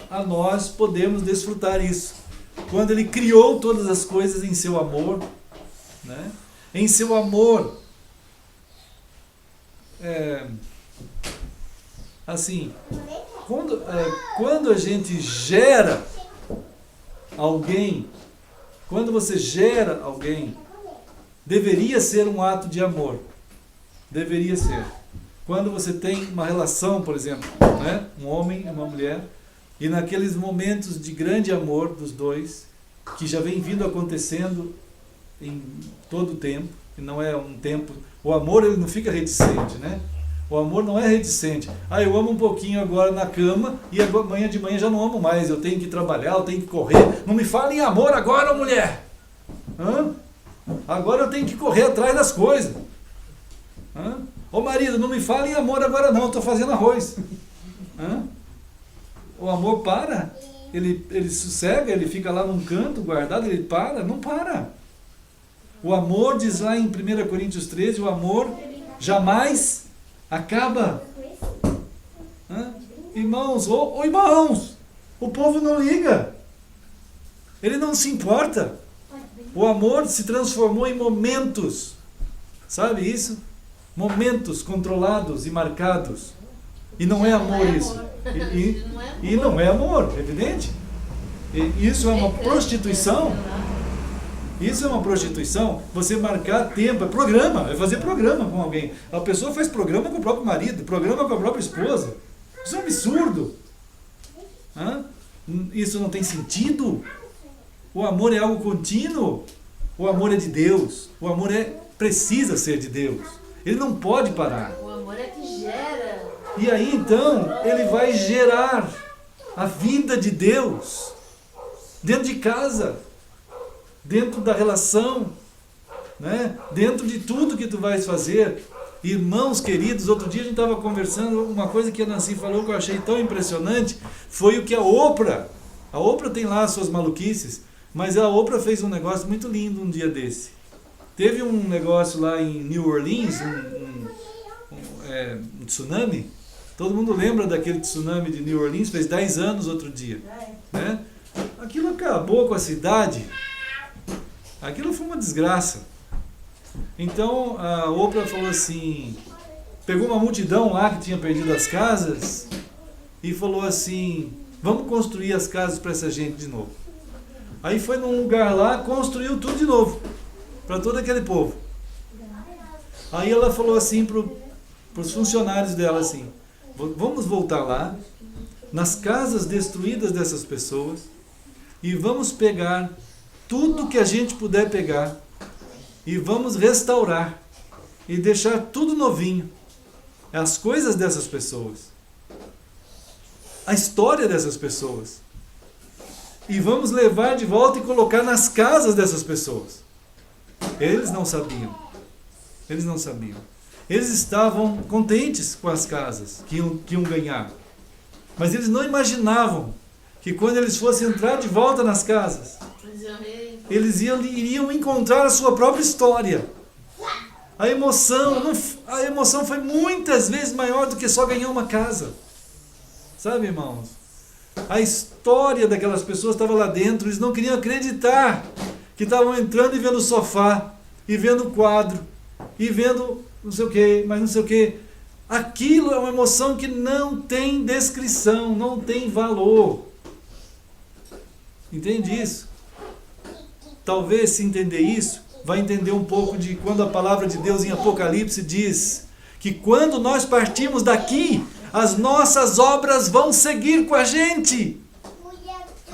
a nós, podemos desfrutar isso. Quando Ele criou todas as coisas em seu amor, né? Em seu amor, assim, quando a gente gera alguém, quando você gera alguém, deveria ser um ato de amor. Deveria ser. Quando você tem uma relação, por exemplo, né? Um homem e uma mulher, e naqueles momentos de grande amor dos dois, que já vem vindo acontecendo em todo o tempo, e não é um tempo... O amor, ele não fica reticente, né? O amor não é reticente. Eu amo um pouquinho agora na cama, e amanhã de manhã já não amo mais, eu tenho que trabalhar, eu tenho que correr. Não me fale em amor agora, mulher! Agora eu tenho que correr atrás das coisas. Ô marido, não me fale em amor agora não, eu estou fazendo arroz. O amor para, ele sossega, ele fica lá num canto guardado, ele para, não para. O amor, diz lá em 1 Coríntios 13, o amor jamais acaba. Irmãos, irmãos, o povo não liga. Ele não se importa. O amor se transformou em momentos. Sabe isso? Momentos controlados e marcados. E não é amor isso. E não é amor, evidente. Isso é uma prostituição. Isso é uma prostituição. Você marcar tempo, é programa, é fazer programa com alguém. A pessoa faz programa com o próprio marido, programa com a própria esposa. Isso é um absurdo. Isso não tem sentido. O amor é algo contínuo. O amor é de Deus. O amor precisa ser de Deus. Ele não pode parar. O amor é que gera. E aí então, ele vai gerar a vida de Deus dentro de casa, dentro da relação, né? Dentro de tudo que tu vais fazer. Irmãos queridos, outro dia a gente estava conversando, uma coisa que a Nancy falou que eu achei tão impressionante, foi o que a Oprah tem lá as suas maluquices, mas a Oprah fez um negócio muito lindo um dia desse. Teve um negócio lá em New Orleans, um tsunami. Todo mundo lembra daquele tsunami de New Orleans, fez 10 anos outro dia, né? Aquilo acabou com a cidade. Aquilo foi uma desgraça. Então a Oprah falou assim, pegou uma multidão lá que tinha perdido as casas e falou assim, vamos construir as casas para essa gente de novo. Aí foi num lugar lá, construiu tudo de novo, para todo aquele povo. Aí ela falou assim para os funcionários dela assim, vamos voltar lá, nas casas destruídas dessas pessoas, e vamos pegar tudo que a gente puder pegar, e vamos restaurar, e deixar tudo novinho, as coisas dessas pessoas, a história dessas pessoas, e vamos levar de volta e colocar nas casas dessas pessoas. Eles não sabiam. Eles estavam contentes com as casas que iam ganhar. Mas eles não imaginavam que quando eles fossem entrar de volta nas casas, eles iriam encontrar a sua própria história. A emoção foi muitas vezes maior do que só ganhar uma casa. Sabe, irmãos? A história daquelas pessoas estava lá dentro, eles não queriam acreditar que estavam entrando e vendo o sofá, e vendo o quadro, e vendo não sei o que, mas não sei o que. Aquilo é uma emoção que não tem descrição, não tem valor. Entende isso? Talvez, se entender isso, vai entender um pouco de quando a palavra de Deus em Apocalipse diz que quando nós partimos daqui, as nossas obras vão seguir com a gente.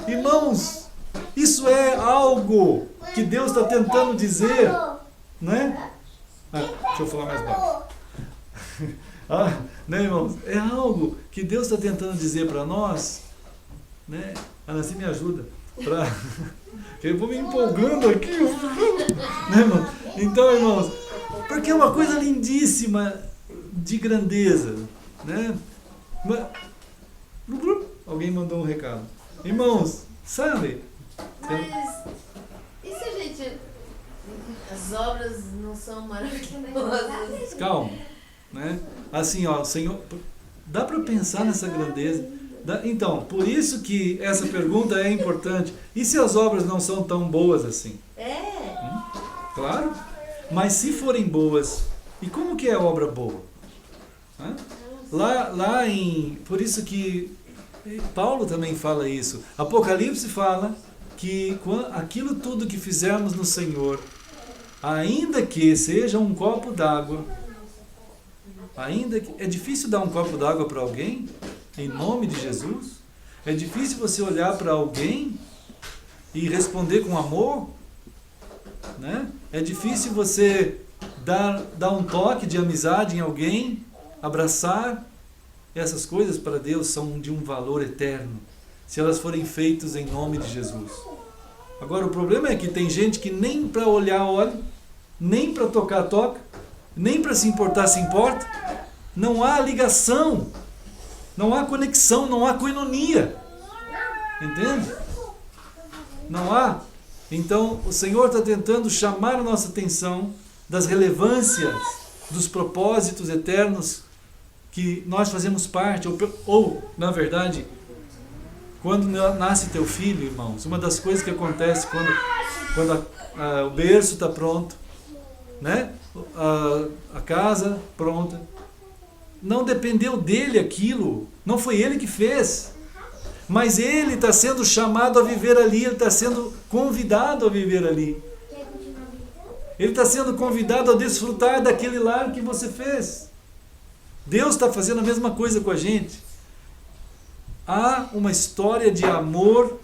Irmãos, isso é algo que Deus está tentando dizer, né? Deixa eu falar mais baixo. Né, irmãos? É algo que Deus está tentando dizer para nós, né? Nancy, me ajuda. Eu vou me empolgando aqui. Né, irmão? Então, irmãos, porque é uma coisa lindíssima de grandeza, né? Alguém mandou um recado. Irmãos, sabe? Mas e se a gente... As obras não são maravilhosas? Calma, né? Assim, ó, Senhor, dá para pensar nessa grandeza. Então, por isso que essa pergunta é importante. E se as obras não são tão boas assim? Claro. Mas se forem boas, e como que é a obra boa? Lá em... Por isso que Paulo também fala isso. Apocalipse fala que aquilo tudo que fizermos no Senhor, ainda que seja um copo d'água, ainda que... É difícil dar um copo d'água para alguém? Em nome de Jesus? É difícil você olhar para alguém e responder com amor? Né? É difícil você dar um toque de amizade em alguém, abraçar. Essas coisas para Deus são de um valor eterno, se elas forem feitas em nome de Jesus. Agora o problema é que tem gente que nem para olhar olha, nem para tocar toca, nem para se importar se importa. Não há ligação, não há conexão, não há koinonia. Entende? Não há. Então o Senhor está tentando chamar a nossa atenção das relevâncias, dos propósitos eternos que nós fazemos parte, ou na verdade, quando nasce teu filho, irmãos, uma das coisas que acontece quando o berço está pronto, né? A casa pronta, não dependeu dele aquilo, não foi ele que fez, mas ele está sendo chamado a viver ali, ele está sendo convidado a viver ali, ele está sendo convidado a desfrutar daquele lar que você fez. Deus está fazendo a mesma coisa com a gente. Há uma história de amor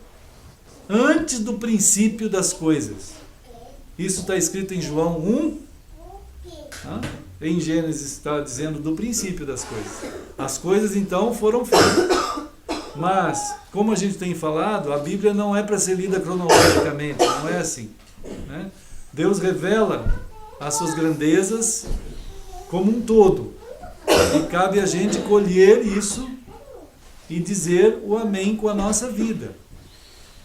antes do princípio das coisas. Isso está escrito em João 1. Em Gênesis está dizendo do princípio das coisas. As coisas então foram feitas. Mas, como a gente tem falado, a Bíblia não é para ser lida cronologicamente. Não é assim, né? Deus revela as suas grandezas como um todo. E cabe a gente colher isso e dizer o amém com a nossa vida.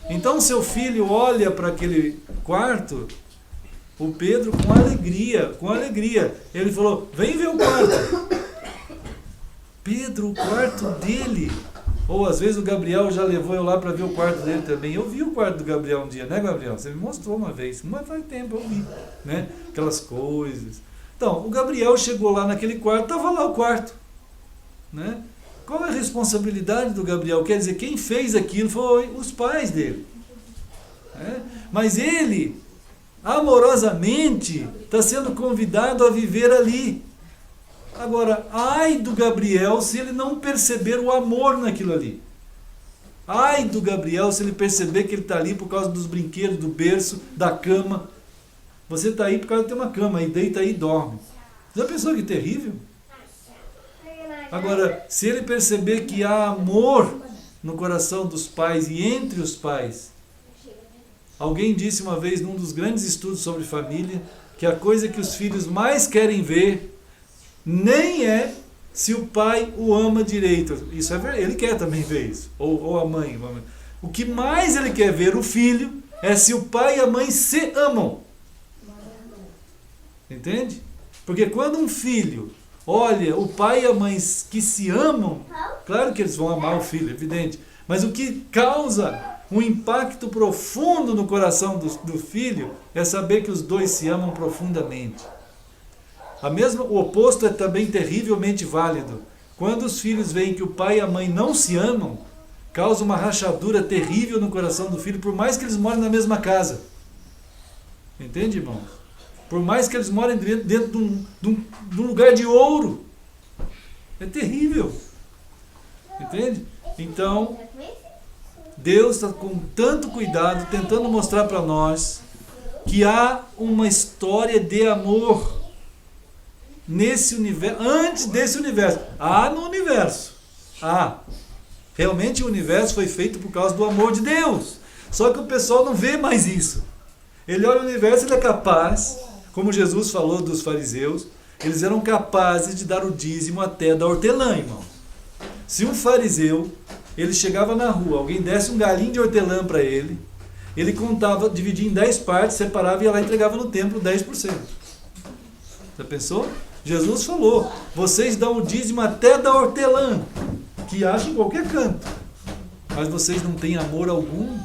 Então seu filho olha para aquele quarto, o Pedro com alegria. Ele falou, vem ver o quarto. Pedro, o quarto dele. Ou às vezes o Gabriel já levou eu lá para ver o quarto dele também. Eu vi o quarto do Gabriel um dia, né, Gabriel? Você me mostrou uma vez, mas faz tempo eu vi, né? Aquelas coisas. Então, o Gabriel chegou lá naquele quarto, estava lá o quarto, né? Qual é a responsabilidade do Gabriel? Quer dizer, quem fez aquilo foi os pais dele, né? Mas ele, amorosamente, está sendo convidado a viver ali. Agora, ai do Gabriel se ele não perceber o amor naquilo ali. Ai do Gabriel se ele perceber que ele está ali por causa dos brinquedos, do berço, da cama. Você está aí por causa de ter uma cama, aí deita aí e dorme. Já pensou que terrível? Agora, se ele perceber que há amor no coração dos pais e entre os pais. Alguém disse uma vez num dos grandes estudos sobre família que a coisa que os filhos mais querem ver nem é se o pai o ama direito. Isso é verdade, ele quer também ver isso. Ou a mãe. O que mais ele quer ver, o filho, é se o pai e a mãe se amam. Entende? Porque quando um filho olha o pai e a mãe que se amam, claro que eles vão amar o filho, evidente, Mas o que causa um impacto profundo no coração do filho é saber que os dois se amam profundamente. O oposto é também terrivelmente válido. Quando os filhos veem que o pai e a mãe não se amam, causa uma rachadura terrível no coração do filho, por mais que eles morem na mesma casa. Entende, irmãos? Por mais que eles morem dentro de um lugar de ouro. É terrível. Entende? Então, Deus está com tanto cuidado, tentando mostrar para nós que há uma história de amor nesse universo, antes desse universo. Há no universo. Realmente o universo foi feito por causa do amor de Deus. Só que o pessoal não vê mais isso. Ele olha o universo, ele é capaz, como Jesus falou dos fariseus, eles eram capazes de dar o dízimo até da hortelã, irmão. Se um fariseu, ele chegava na rua, alguém desse um galinho de hortelã para ele contava, dividia em 10 partes, separava e ia lá e entregava no templo 10%. Já pensou? Jesus falou, vocês dão o dízimo até da hortelã, que acha em qualquer canto, mas vocês não têm amor algum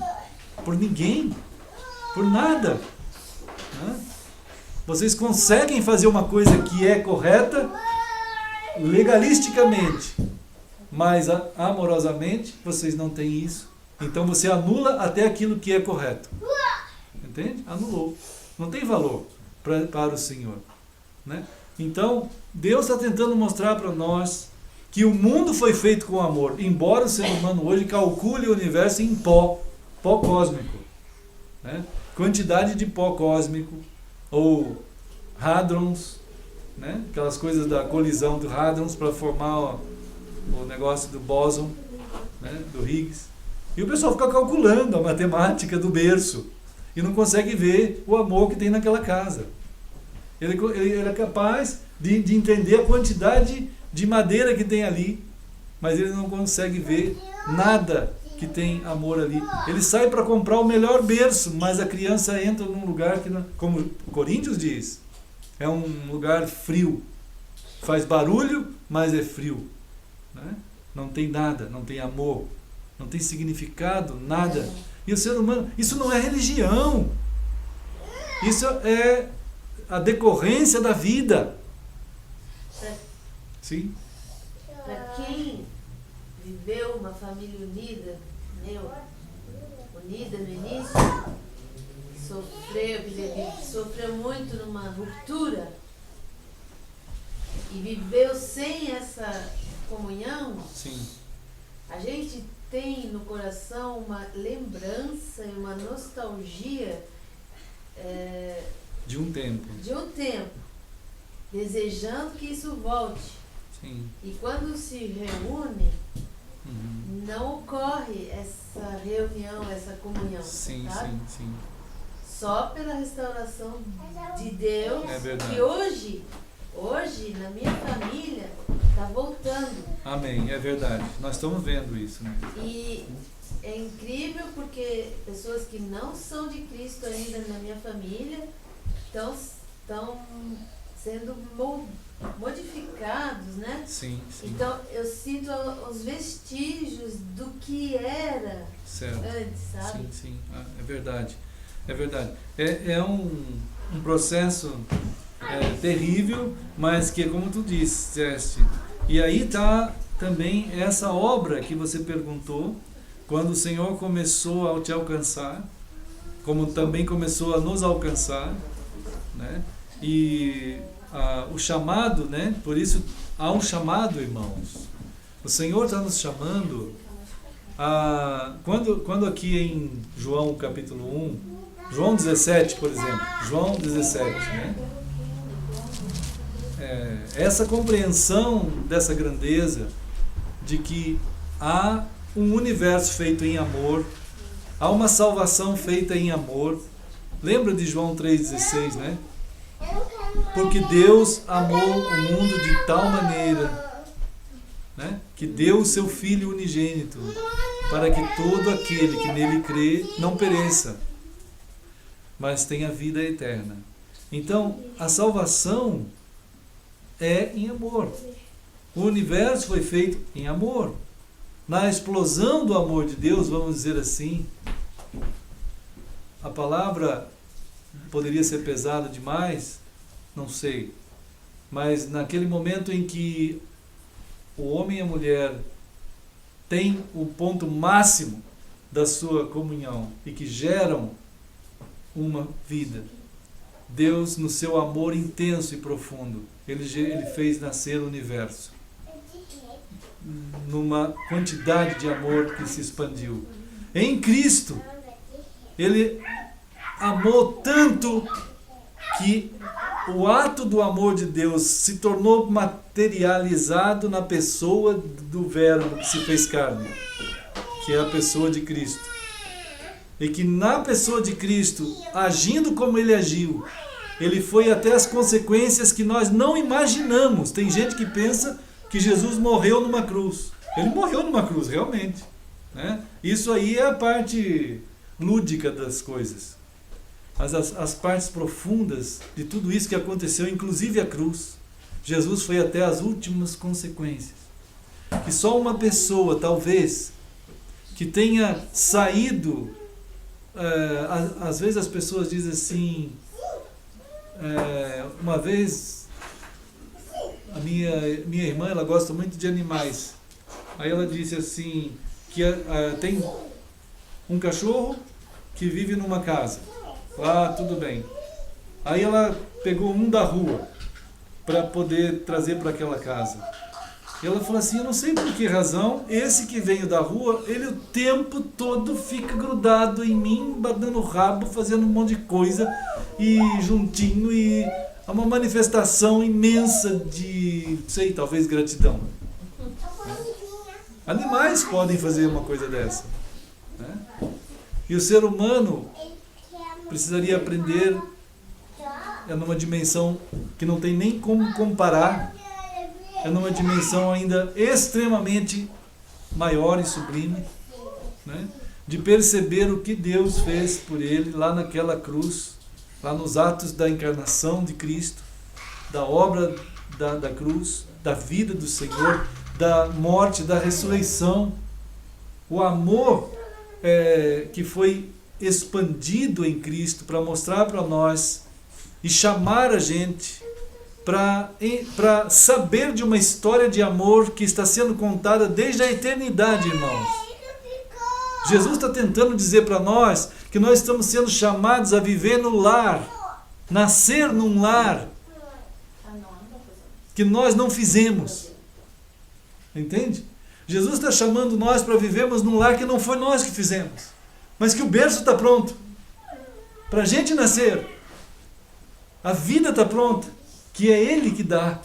por ninguém, por nada. Né? Vocês conseguem fazer uma coisa que é correta legalisticamente, mas amorosamente vocês não têm isso. Então você anula até aquilo que é correto. Entende? Anulou. Não tem valor para o Senhor. Né? Então, Deus está tentando mostrar para nós que o mundo foi feito com amor, embora o ser humano hoje calcule o universo em pó cósmico. Né? Quantidade de pó cósmico, ou hadrons, né? Aquelas coisas da colisão do hadrons para formar o negócio do bóson, né? Do Higgs. E o pessoal fica calculando a matemática do berço e não consegue ver o amor que tem naquela casa. Ele é capaz de entender a quantidade de madeira que tem ali, mas ele não consegue ver nada que tem amor ali. Ele sai para comprar o melhor berço, mas a criança entra num lugar que, como Coríntios diz, é um lugar frio. Faz barulho, mas é frio. Né? Não tem nada, não tem amor, não tem significado, nada. E o ser humano, isso não é religião. Isso é a decorrência da vida. Sim? Para quem viveu uma família unida no início, sofreu muito numa ruptura e viveu sem essa comunhão. Sim. A gente tem no coração uma lembrança e uma nostalgia de um tempo, desejando que isso volte. Sim. E quando se reúne, não ocorre essa reunião, essa comunhão. Sim, sabe? sim. Só pela restauração de Deus, que hoje na minha família está voltando. Amém, é verdade. Nós estamos vendo isso, né? E é incrível porque pessoas que não são de Cristo ainda na minha família estão sendo modificados, né? Sim. Então eu sinto os vestígios do que era antes, sabe? Sim. É verdade. É um processo terrível, mas que, como tu disseste, e aí está também essa obra que você perguntou, quando o Senhor começou a te alcançar, como também começou a nos alcançar, né? E o chamado, né? Por isso há um chamado, irmãos. O Senhor está nos chamando quando aqui em João capítulo 1, João 17, por exemplo, João 17, né? Essa compreensão dessa grandeza de que há um universo feito em amor, há uma salvação feita em amor. Lembra de João 3,16, né? Porque Deus amou o mundo de tal maneira, né, que deu o seu Filho unigênito, para que todo aquele que nele crê não pereça, mas tenha vida eterna. Então, a salvação é em amor. O universo foi feito em amor. na explosão do amor de Deus, vamos dizer assim, a palavra poderia ser pesada demais, não sei, mas naquele momento em que o homem e a mulher têm o ponto máximo da sua comunhão e que geram uma vida, Deus, no seu amor intenso e profundo, Ele fez nascer o universo numa quantidade de amor que se expandiu. Em Cristo, Ele amou tanto que o ato do amor de Deus se tornou materializado na pessoa do Verbo que se fez carne, que é a pessoa de Cristo. E que na pessoa de Cristo, agindo como Ele agiu, Ele foi até as consequências que nós não imaginamos. Tem gente que pensa que Jesus morreu numa cruz. Ele morreu numa cruz, realmente, né? Isso aí é a parte lúdica das coisas. As partes profundas de tudo isso que aconteceu, inclusive a cruz. Jesus foi até as últimas consequências. Que só uma pessoa, talvez, que tenha saído... às vezes as pessoas dizem assim... uma vez, a minha irmã, ela gosta muito de animais. Aí ela disse assim, que tem um cachorro que vive numa casa. Tudo bem. Aí ela pegou um da rua para poder trazer para aquela casa. E ela falou assim, eu não sei por que razão, esse que veio da rua, ele o tempo todo fica grudado em mim, dando rabo, fazendo um monte de coisa, e juntinho, e é uma manifestação imensa de, sei, talvez gratidão. Animais podem fazer uma coisa dessa, né? E o ser humano precisaria aprender, é numa dimensão que não tem nem como comparar, é numa dimensão ainda extremamente maior e sublime, né? De perceber o que Deus fez por ele lá naquela cruz, lá nos atos da encarnação de Cristo, da obra da cruz, da vida do Senhor, da morte, da ressurreição, o amor que foi expandido em Cristo para mostrar para nós e chamar a gente para saber de uma história de amor que está sendo contada desde a eternidade, irmãos. Jesus está tentando dizer para nós que nós estamos sendo chamados a viver no lar, nascer num lar que nós não fizemos. Entende? Jesus está chamando nós para vivermos num lar que não foi nós que fizemos, mas que o berço está pronto para a gente nascer. A vida está pronta, que é Ele que dá,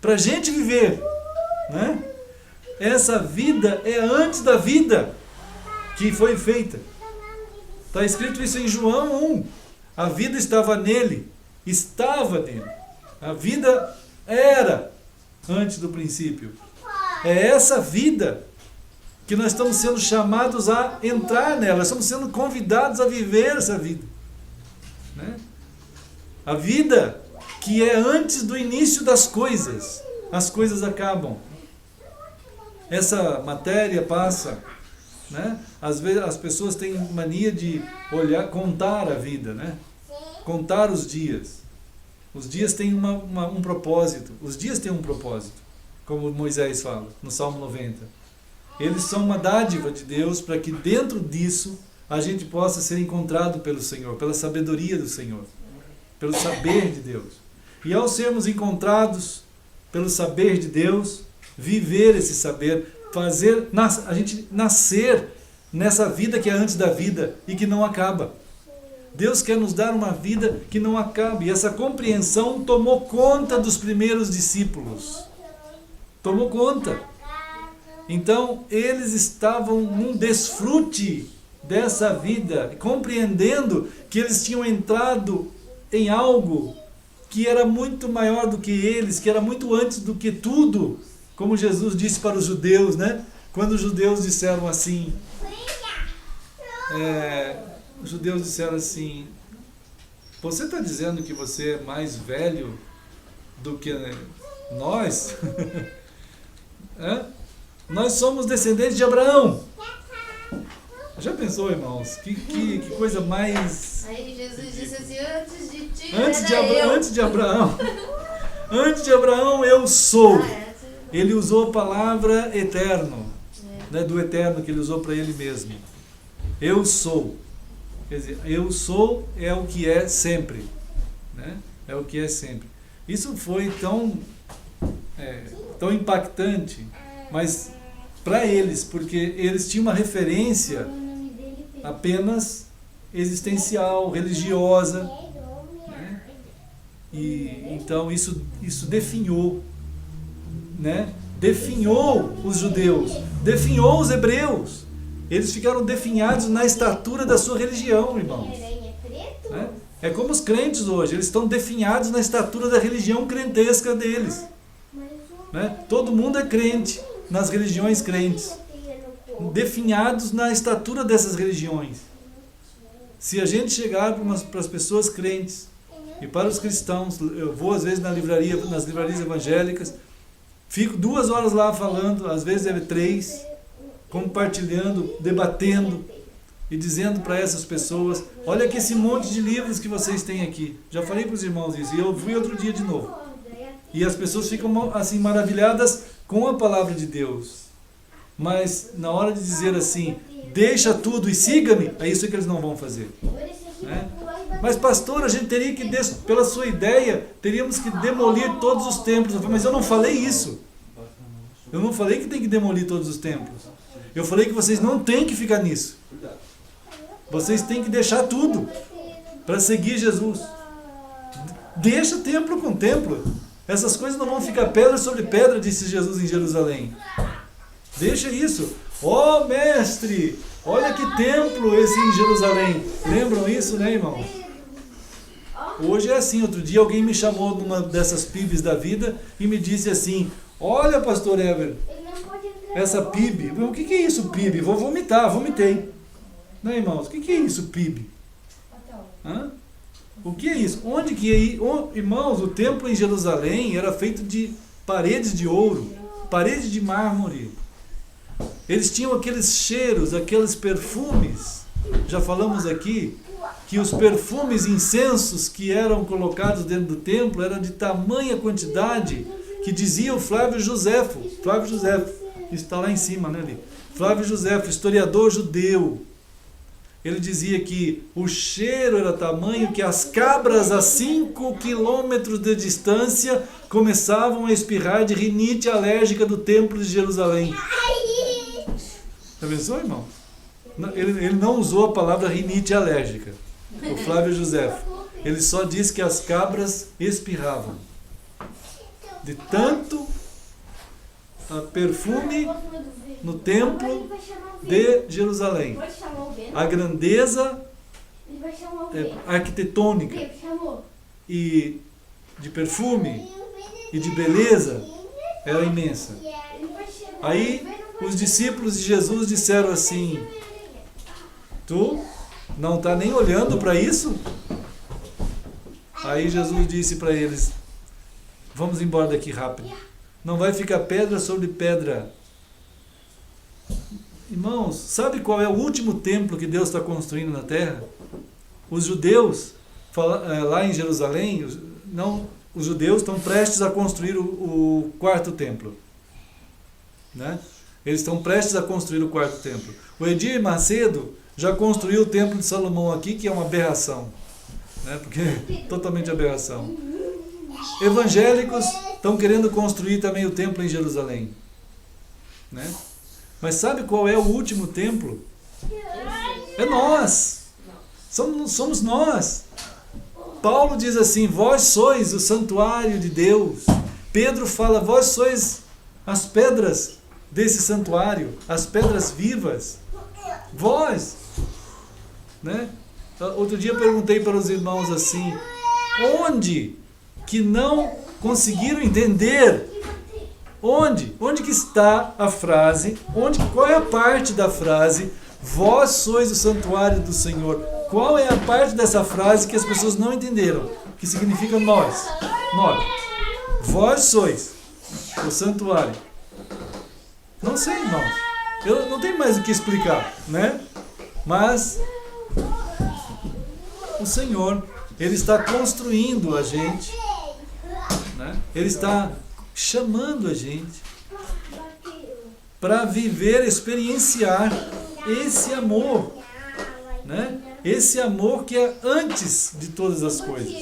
para a gente viver, né? Essa vida é antes da vida que foi feita. Está escrito isso em João 1. A vida estava nele. A vida era antes do princípio. É essa vida que nós estamos sendo chamados a entrar nela. Nós estamos sendo convidados a viver essa vida, né? A vida que é antes do início das coisas. As coisas acabam. Essa matéria passa, né? Às vezes as pessoas têm mania de contar a vida, né? Contar os dias. Os dias têm um propósito. Os dias têm um propósito, como Moisés fala no Salmo 90. Eles são uma dádiva de Deus para que dentro disso a gente possa ser encontrado pelo Senhor, pela sabedoria do Senhor, pelo saber de Deus. E ao sermos encontrados pelo saber de Deus, viver esse saber, fazer a gente nascer nessa vida que é antes da vida e que não acaba. Deus quer nos dar uma vida que não acabe. E essa compreensão tomou conta dos primeiros discípulos. Tomou conta. Então, eles estavam num desfrute dessa vida, compreendendo que eles tinham entrado em algo que era muito maior do que eles, que era muito antes do que tudo, como Jesus disse para os judeus, né? Quando os judeus disseram assim, você está dizendo que você é mais velho do que nós? Nós somos descendentes de Abraão. Já pensou, irmãos? Que coisa mais... Aí Jesus disse assim, antes de ti Antes de Abraão. Antes de Abraão, eu sou. Ele usou a palavra eterno, né, do eterno que ele usou para ele mesmo. Eu sou. Quer dizer, eu sou é o que é sempre. Né? É o que é sempre. Isso foi tão impactante, mas para eles, porque eles tinham uma referência apenas existencial, religiosa, né? E então isso definhou, né? Definhou os judeus, definhou os hebreus. Eles ficaram definhados na estatura da sua religião, irmãos. Né? É como os crentes hoje, eles estão definhados na estatura da religião crentesca deles. Né? Todo mundo é crente nas religiões crentes, definhados na estatura dessas religiões. Se a gente chegar para as pessoas crentes e para os cristãos, eu vou às vezes nas livrarias evangélicas, fico 2 horas lá falando, às vezes 3, compartilhando, debatendo e dizendo para essas pessoas, olha aqui esse monte de livros que vocês têm aqui. Já falei para os irmãos isso e eu fui outro dia de novo. E as pessoas ficam assim maravilhadas com a palavra de Deus. Mas na hora de dizer assim, deixa tudo e siga-me, é isso que eles não vão fazer. Né? Mas pastor, a gente teria que, pela sua ideia, teríamos que demolir todos os templos. Eu falei, mas eu não falei isso. Eu não falei que tem que demolir todos os templos. Eu falei que vocês não têm que ficar nisso. Vocês têm que deixar tudo para seguir Jesus. Deixa templo com templo. Essas coisas não vão ficar pedra sobre pedra, disse Jesus em Jerusalém. Deixa isso. Ó mestre, olha que templo esse em Jerusalém. Lembram isso, né, irmãos? Hoje é assim. Outro dia alguém me chamou numa dessas PIBs da vida e me disse assim, olha, pastor Ever, essa PIB, o que é isso PIB? Vou vomitar, vomitei. Não, irmãos, o que é isso PIB? Hã? O que é isso? Onde que é? Irmãos, o templo em Jerusalém era feito de paredes de ouro, paredes de mármore. Eles tinham aqueles cheiros, aqueles perfumes. Já falamos aqui que os perfumes, incensos que eram colocados dentro do templo eram de tamanha quantidade que dizia o Flávio Josefo, que está lá em cima, né, ali. Flávio Josefo, historiador judeu. Ele dizia que o cheiro era tamanho que as cabras a 5 quilômetros de distância começavam a espirrar de rinite alérgica do templo de Jerusalém. Já pensou, irmão? Ele não usou a palavra rinite alérgica, o Flávio Josefo. Ele só disse que as cabras espirravam. De tanto perfume no templo de Jerusalém. A grandeza arquitetônica e de perfume e de beleza era imensa. Aí os discípulos de Jesus disseram assim, tu não está nem olhando para isso? Aí Jesus disse para eles, vamos embora daqui rápido. Não vai ficar pedra sobre pedra. Irmãos, sabe qual é o último templo que Deus está construindo na terra? Os judeus, lá em Jerusalém, os judeus estão prestes a construir o 4º templo. Né? Eles estão prestes a construir o 4º templo. O Edir Macedo já construiu o templo de Salomão aqui, que é uma aberração. Né? Porque é totalmente aberração. Evangélicos estão querendo construir também o templo em Jerusalém. Né? Mas sabe qual é o último templo? É nós. Somos nós. Paulo diz assim, vós sois o santuário de Deus. Pedro fala, vós sois as pedras desse santuário, as pedras vivas. Vós. Né? Outro dia eu perguntei para os irmãos assim, onde que não conseguiram entender? Onde que está a frase? Qual é a parte da frase? Vós sois o santuário do Senhor. Qual é a parte dessa frase que as pessoas não entenderam? Que significa nós. Nós. Vós sois o santuário. Não sei, irmãos. Eu não tenho mais o que explicar, né? Mas o Senhor, Ele está construindo a gente, né? Ele está chamando a gente para viver, experienciar esse amor, né? Esse amor que é antes de todas as coisas,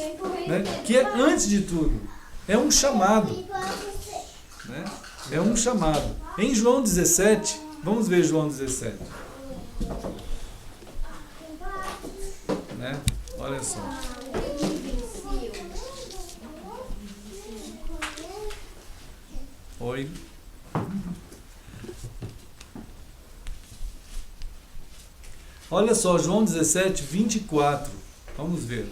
né? Que é antes de tudo. É um chamado, né? É um chamado. Em João 17, vamos ver João 17. Né? Olha só. Oi. Olha só, João 17, 24. Vamos ver.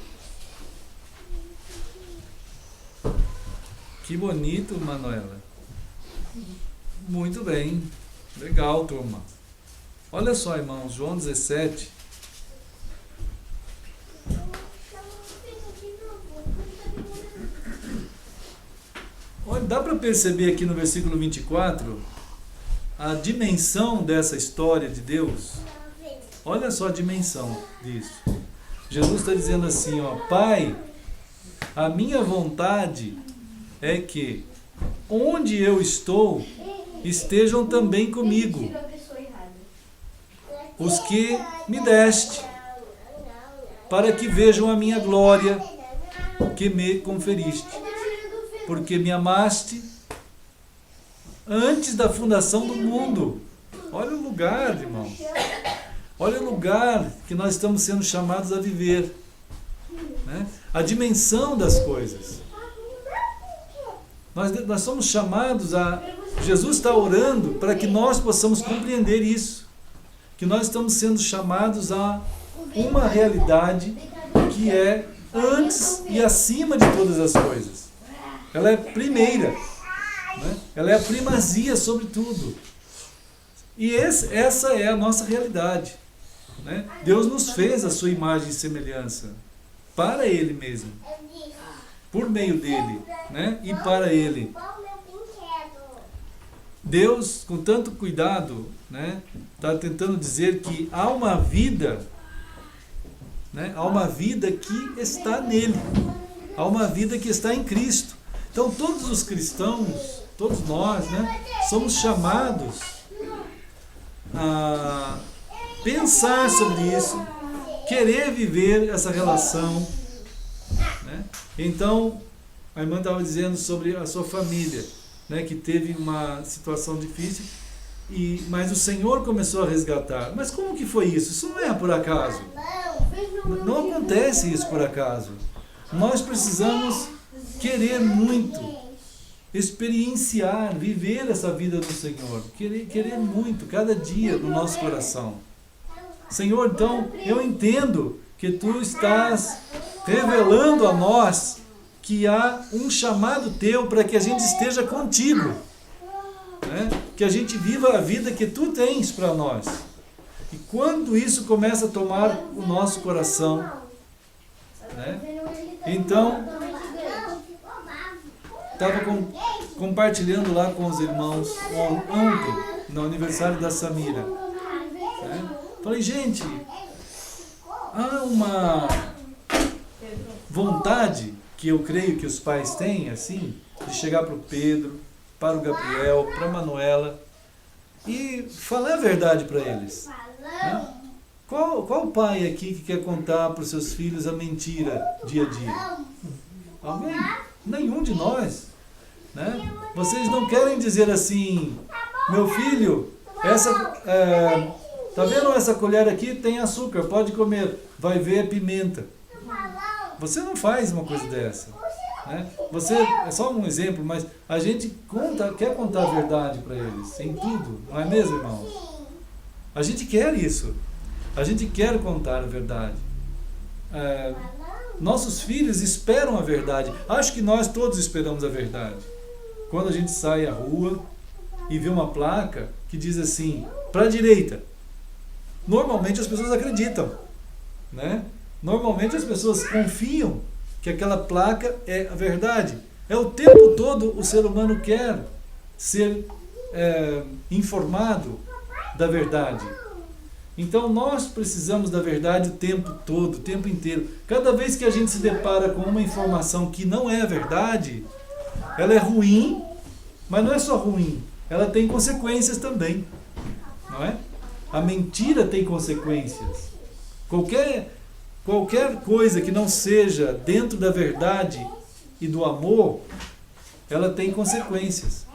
Que bonito, Manuela. Muito bem. Legal, turma. Olha só, irmãos, João 17. Olha, dá para perceber aqui no versículo 24 a dimensão dessa história de Deus? Olha só a dimensão disso. Jesus está dizendo assim, ó, Pai, a minha vontade é que onde eu estou, estejam também comigo os que me deste, para que vejam a minha glória que me conferiste, porque me amaste antes da fundação do mundo. Olha o lugar, irmão. Olha o lugar que nós estamos sendo chamados a viver, né? A dimensão das coisas. Nós somos chamados a... Jesus está orando para que nós possamos compreender isso. Que nós estamos sendo chamados a uma realidade que é antes e acima de todas as coisas. Ela é primeira, né? Ela é a primazia sobre tudo. E essa é a nossa realidade, né? Deus nos fez a sua imagem e semelhança para Ele mesmo, por meio dele, né? E para Ele. Deus, com tanto cuidado, né, está tentando dizer que há uma vida, né, há uma vida que está nele, há uma vida que está em Cristo. Então todos os cristãos, todos nós, né, somos chamados a pensar sobre isso, querer viver essa relação, né? Então, a irmã estava dizendo sobre a sua família, né, que teve uma situação difícil, mas o Senhor começou a resgatar. Mas como que foi isso? Isso não é por acaso. Não acontece isso por acaso. Nós precisamos querer muito, experienciar, viver essa vida do Senhor. Querer muito, cada dia no nosso coração. Senhor, então, eu entendo que Tu estás revelando a nós que há um chamado Teu para que a gente esteja contigo, né? Que a gente viva a vida que Tu tens para nós. E quando isso começa a tomar o nosso coração, né? Então, estava compartilhando lá com os irmãos ontem, no aniversário da Samira, né? Falei, gente, há uma vontade que eu creio que os pais têm, assim, de chegar para o Pedro, para o Gabriel, para a Manuela e falar a verdade para eles, né? Qual pai aqui que quer contar para os seus filhos a mentira dia a dia? Alguém? Nenhum de nós, né? Vocês não querem dizer assim, meu filho, tá vendo essa colher aqui? Tem açúcar, pode comer, vai ver pimenta. Você não faz uma coisa dessa, né? É só um exemplo, mas a gente quer contar a verdade para eles, em tudo, não é mesmo, irmãos? A gente quer isso, a gente quer contar a verdade. Nossos filhos esperam a verdade. Acho que nós todos esperamos a verdade. Quando a gente sai à rua e vê uma placa que diz assim, para a direita, normalmente as pessoas acreditam, né? Normalmente as pessoas confiam que aquela placa é a verdade. É o tempo todo o ser humano quer ser informado da verdade. Então nós precisamos da verdade o tempo todo, o tempo inteiro. Cada vez que a gente se depara com uma informação que não é a verdade, ela é ruim, mas não é só ruim, ela tem consequências também, não é? A mentira tem consequências. Qualquer coisa que não seja dentro da verdade e do amor, ela tem consequências.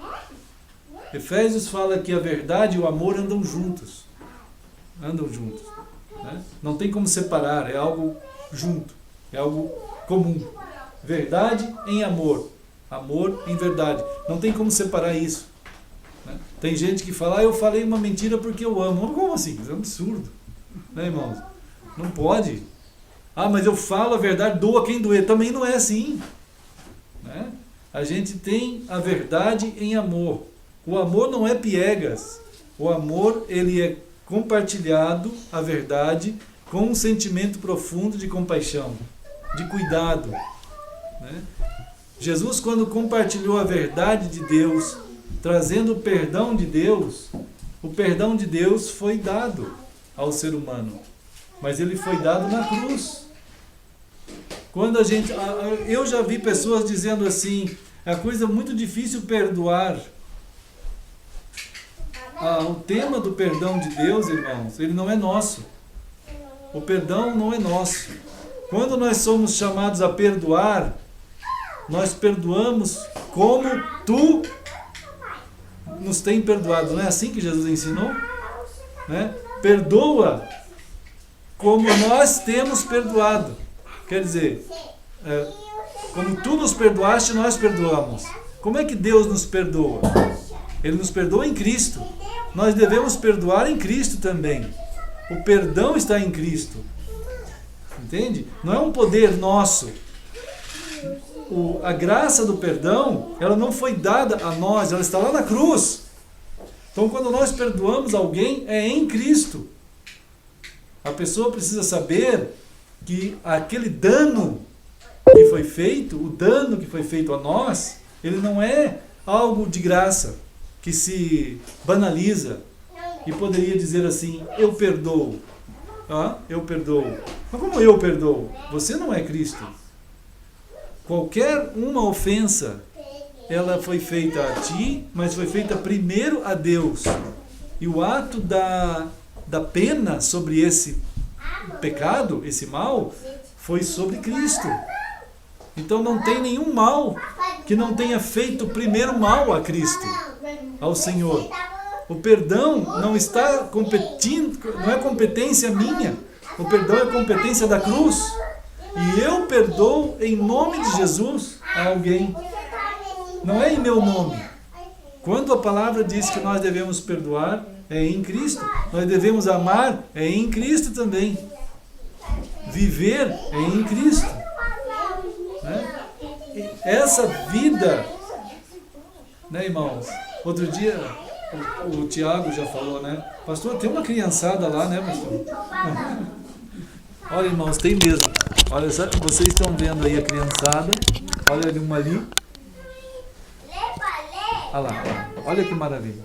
Efésios fala que a verdade e o amor andam juntos. Né? Não tem como separar, é algo junto, é algo comum. Verdade em amor, amor em verdade. Não tem como separar isso. Né? Tem gente que fala, eu falei uma mentira porque eu amo. Como assim? Isso é um absurdo. Né, irmãos? Não pode. Mas eu falo a verdade, doa quem doer. Também não é assim. Né? A gente tem a verdade em amor. O amor não é piegas. O amor, ele é compartilhado, a verdade, com um sentimento profundo de compaixão, de cuidado. Né? Jesus, quando compartilhou a verdade de Deus, trazendo o perdão de Deus foi dado ao ser humano. Mas ele foi dado na cruz. Quando eu já vi pessoas dizendo assim, é coisa muito difícil perdoar. O tema do perdão de Deus, irmãos, ele não é nosso. O perdão não é nosso. Quando nós somos chamados a perdoar, nós perdoamos como tu nos tem perdoado. Não é assim que Jesus ensinou? Né? Perdoa como nós temos perdoado. Quer dizer, como tu nos perdoaste, nós perdoamos. Como é que Deus nos perdoa? Ele nos perdoa em Cristo. Nós devemos perdoar em Cristo também. O perdão está em Cristo. Entende? Não é um poder nosso. A graça do perdão, ela não foi dada a nós, ela está lá na cruz. Então, quando nós perdoamos alguém, é em Cristo. A pessoa precisa saber que aquele dano que foi feito, o dano que foi feito a nós, ele não é algo de graça, que se banaliza e poderia dizer assim, eu perdoo. Eu perdoo. Mas como eu perdoo? Você não é Cristo. Qualquer uma ofensa, ela foi feita a ti, mas foi feita primeiro a Deus. E o ato da pena sobre esse pecado, esse mal, foi sobre Cristo. Então não tem nenhum mal que não tenha feito primeiro mal a Cristo, ao Senhor. O perdão não está competindo, não é competência minha. O perdão é competência da cruz. E eu perdoo em nome de Jesus a alguém. Não é em meu nome. Quando a palavra diz que nós devemos perdoar, é em Cristo. Nós devemos amar, é em Cristo também. Viver é em Cristo. Né? Essa vida, né, irmãos? Outro dia o Tiago já falou, né? Pastor, tem uma criançada lá, né, pastor? Olha, irmãos, tem mesmo. Olha, vocês estão vendo aí a criançada. Olha uma ali. Olha lá, olha que maravilha.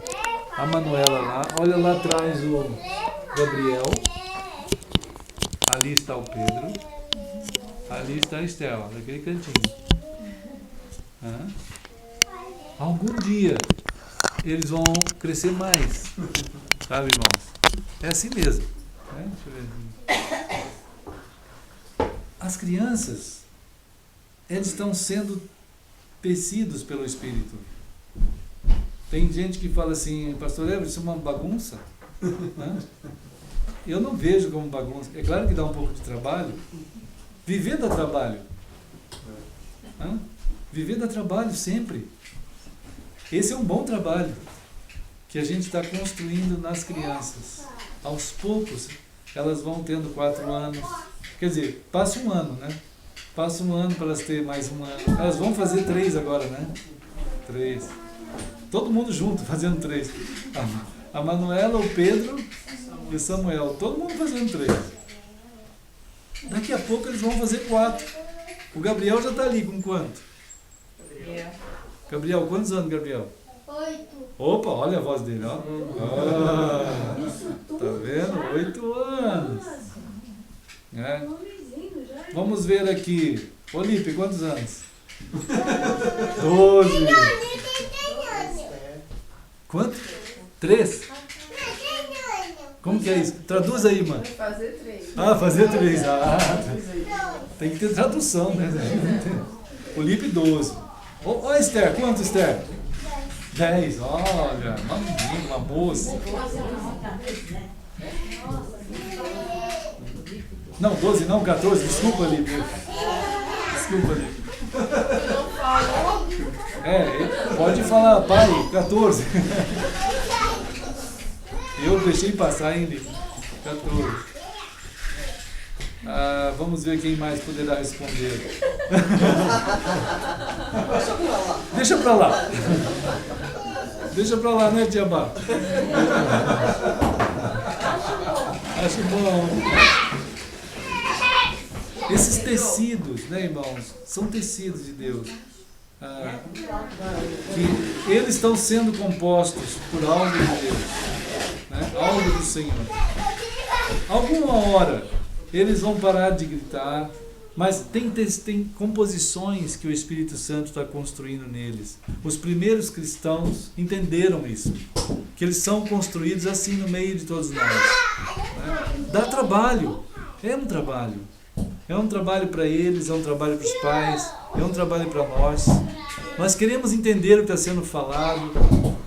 A Manuela lá. Olha lá atrás o Gabriel. Ali está o Pedro. Ali está a Estela, naquele cantinho. Algum dia eles vão crescer mais. Sabe, irmãos? É assim mesmo. Né? Deixa eu ver. As crianças, eles estão sendo tecidos pelo Espírito. Tem gente que fala assim, pastor Everton, isso é uma bagunça? Eu não vejo como bagunça. É claro que dá um pouco de trabalho. Viver dá trabalho. Viver dá trabalho sempre. Esse é um bom trabalho que a gente está construindo nas crianças. Aos poucos, elas vão tendo 4 anos. Quer dizer, passa um ano, né? Passa um ano para elas terem mais um ano. Elas vão fazer 3 agora, né? 3. Todo mundo junto, fazendo 3. A Manuela, o Pedro e o Samuel. Todo mundo fazendo 3. Daqui a pouco eles vão fazer 4. O Gabriel já está ali com quanto? Gabriel, quantos anos, Gabriel? 8. Opa, olha a voz dele, ó. Ah, tá vendo? 8 anos. É. Vamos ver aqui. Olímpia, quantos anos? 12. Quanto? 3? Como que é isso? Traduz aí, mano. Fazer 3. Ah, fazer 3. Ah, tem que ter tradução, né? Olímpia, 12. Ô, Esther, quanto, Esther? 10. Olha, uma menina, uma moça. Não, 12 não, 14. Desculpa, Olímpia. Desculpa, Olímpia. Pode falar, pai, 14. Eu deixei passar, hein, Olímpia? 14. Vamos ver quem mais poderá responder. Deixa pra lá. Deixa pra lá, né, Tia Bá? Acho bom. Esses tecidos, né, irmãos? São tecidos de Deus. Que eles estão sendo compostos por algo de Deus, né? Algo do Senhor. Alguma hora eles vão parar de gritar, mas tem composições que o Espírito Santo está construindo neles. Os primeiros cristãos entenderam isso, que eles são construídos assim no meio de todos nós, né? Dá trabalho, é um trabalho. É um trabalho para eles, é um trabalho para os pais, é um trabalho para nós. Nós queremos entender o que está sendo falado,